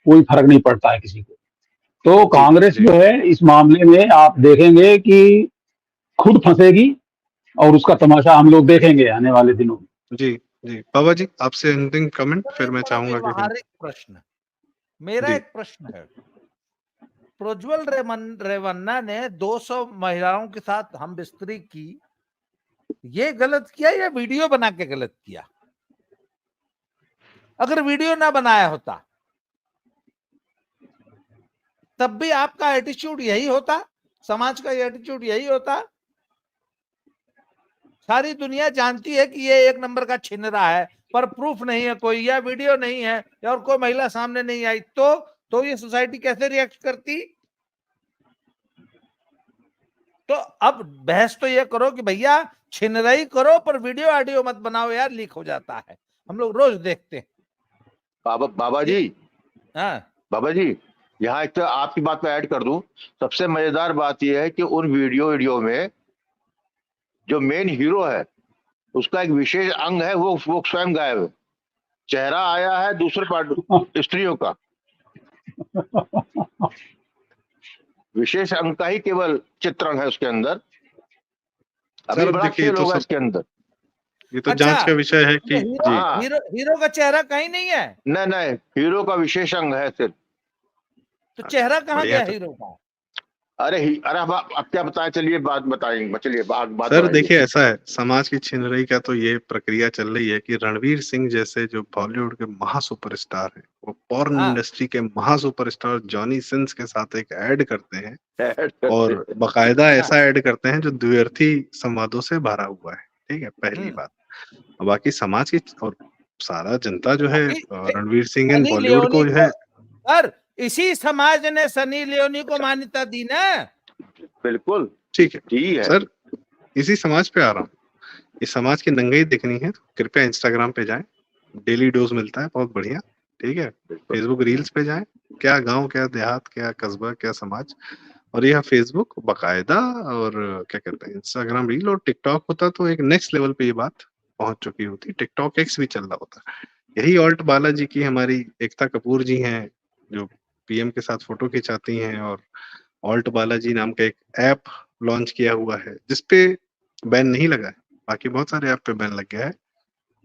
कोई फर्क नहीं पड़ता है किसी को। तो कांग्रेस जो है इस मामले में आप देखेंगे कि खुद फंसेगी और उसका तमाशा हम लोग देखेंगे आने वाले दिनों में। जी जी बाबा जी, आपसे अंतिम कमेंट, फिर मैं चाहूंगा कि व्यवहारिक प्रश्न, मेरा जी। एक प्रश्न है। प्रज्वल रेवन्ना ने 200 महिलाओं के साथ हम बिस्तरी की, ये गलत किया या वीडियो बना के गलत किया? अगर वीडियो ना बनाया होता तब भी आपका एटीट्यूड यही होता, समाज का एटीट्यूड यही होता। सारी दुनिया जानती है कि ये एक नंबर का छिनरा है, पर प्रूफ नहीं है कोई, या वीडियो नहीं है, और कोई महिला सामने नहीं आई, तो ये सोसाइटी कैसे रिएक्ट करती? तो अब बहस तो ये करो कि भैया छिनराई करो, पर वीडियो ऑडियो मत बनाओ यार, लीक हो जाता है, हम लोग रोज देखते हैं। बाबा जी, हाँ बाबा जी, यहाँ एक तो आपकी बात में ऐड कर दूं, सबसे मजेदार बात यह है कि उन वीडियो में जो मेन हीरो है उसका एक विशेष अंग है, वो स्वयं गायब है, चेहरा आया है दूसरे पार्ट स्त्रियों का, विशेष अंग का ही केवल चित्रण है उसके अंदर। अभी सर, बड़ा देखिए, खेल होगा इसके अंदर। ये तो अच्छा, जांच का विषय है कि हीरो, जी हीरो का चेहरा कहीं नहीं है। नहीं, हीरो का विशेष अंग है सिर्फ। तो चेहरा कहाँ बढ़िया गया तो। हीरो का? अरे अब क्या बताएं, चलिए बात बताएंगे, चलिए बात सर बताइए। देखिए, ऐसा है, समाज की छिनरई का तो ये प्रक्रिया चल रही है कि रणवीर सिंह जैसे जो बॉलीवुड के महा सुपरस्टार हैं, वो पॉर्न हाँ। इंडस्ट्री के महा सुपरस्टार जॉनी सिंस के साथ एक ऐड करते हैं, और बकायदा ऐसा ऐड करते हैं जो द्व्यर्थी संवादों से भरा हुआ है। ठीक है, पहली बात। और बाकी समाज की और सारा जनता जो है रणवीर सिंह एंड बॉलीवुड को जो है, सर इसी समाज ने सनी लियोनी को मान्यता दी ना। बिल्कुल ठीक है ठीक है सर, इसी समाज पे आ रहा हूँ। इस समाज की नंगाई देखनी है तो कृपया इंस्टाग्राम पे जाएं, डेली डोज मिलता है, बहुत बढ़िया। ठीक है, फेसबुक रील्स पे जाएं, क्या गांव, क्या देहात, क्या कस्बा, क्या समाज, और यह फेसबुक बकायदा, और क्या कहते हैं इंस्टाग्राम रील और टिकटॉक होता तो एक नेक्स्ट लेवल पे ये बात पहुंच चुकी होती। टिकटॉक एक्स भी चल रहा होता। यही ऑल्ट बालाजी की हमारी एकता कपूर जी हैं जो पीएम के साथ फोटो खिंचाती हैं, और ऑल्ट बालाजी नाम का एक ऐप लॉन्च किया हुआ है जिसपे बैन नहीं लगा है, बाकी बहुत सारे ऐप पे बैन लग गया है।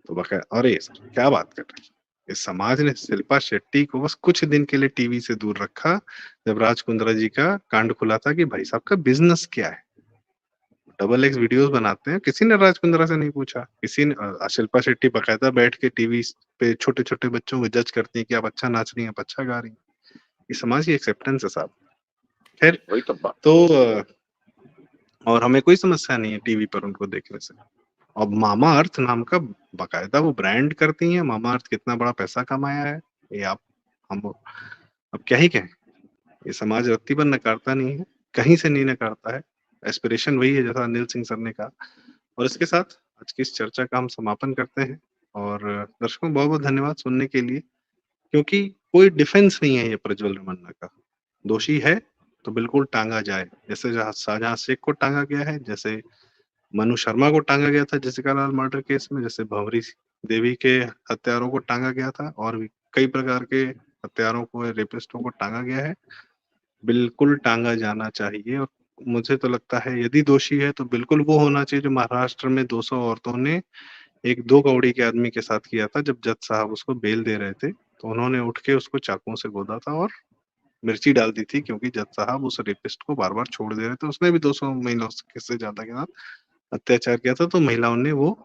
तो बकायदा, अरे सर क्या बात कर रहे हैं, इस समाज ने शिल्पा शेट्टी को बस कुछ दिन के लिए टीवी से दूर रखा जब राज कुंद्रा जी का कांड खुला था कि भाई साहब का बिजनेस क्या है, डबल एक्स वीडियोस बनाते हैं। किसी ने राज कुंद्रा से नहीं पूछा, किसी ने, शिल्पा शेट्टी बकायदा बैठ के टीवी पे छोटे छोटे बच्चों को जज करती है कि आप अच्छा नाच रही हैं, आप अच्छा गा रही हैं। ये समाज की एक्सेप्टेंस है साहब। खैर, वही तो बात। तो और हमें कोई समस्या नहीं है टीवी पर उनको देखने से। अब मामा अर्थ नाम का बकायदा वो ब्रांड करती हैं, मामा अर्थ कितना बड़ा पैसा कमाया है, ये आप हम अब क्या ही कहें। ये समाज रत्ती पर नकारता नहीं है, कहीं से नहीं नकारता है, एस्पिरेशन वही है जैसा अनिल सिंह सर ने कहा। और इसके साथ आज की इस चर्चा का हम समापन करते हैं, और दर्शकों बहुत बहुत धन्यवाद सुनने के लिए, क्योंकि कोई डिफेंस नहीं है ये प्रज्वल रमन्ना का। दोषी है तो बिल्कुल टांगा जाए, जैसे शाहजहां शेख को टांगा गया है, जैसे मनु शर्मा को टांगा गया था जेसिका लाल मर्डर केस में, जैसे भंवरी देवी के हत्यारों को टांगा गया था, और भी कई प्रकार के हत्यारों को, रेपिस्टों को टांगा गया है। बिल्कुल टांगा जाना चाहिए, और मुझे तो लगता है यदि दोषी है तो बिल्कुल वो होना चाहिए जो महाराष्ट्र में 200 औरतों ने एक 2 कौड़ी के आदमी के साथ किया था। जब जज साहब उसको बेल दे रहे थे तो उन्होंने उठ के उसको चाकुओं से गोदा था और मिर्ची डाल दी थी, क्योंकि जज साहब उस रेपिस्ट को बार बार छोड़ दे रहे थे। उसने भी 200 महिलाओं से ज्यादा के साथ अत्याचार किया था, तो महिलाओं ने वो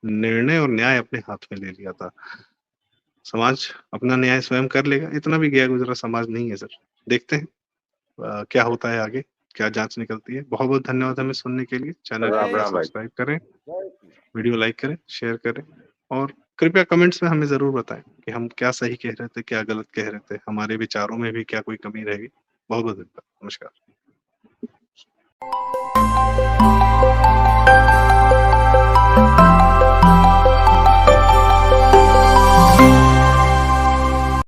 निर्णय और न्याय अपने हाथ में ले लिया था। समाज अपना न्याय स्वयं कर लेगा, इतना भी गया गुजरा समाज नहीं है सर। देखते हैं क्या होता है आगे, क्या जांच निकलती है। बहुत बहुत धन्यवाद हमें सुनने के लिए। चैनल को सब्सक्राइब करें, वीडियो लाइक करें, शेयर करें, और कृपया कमेंट्स में हमें जरूर बताएं कि हम क्या सही कह रहे थे, क्या गलत कह रहे थे, हमारे विचारों में भी क्या कोई कमी रहेगी। बहुत बहुत धन्यवाद, नमस्कार।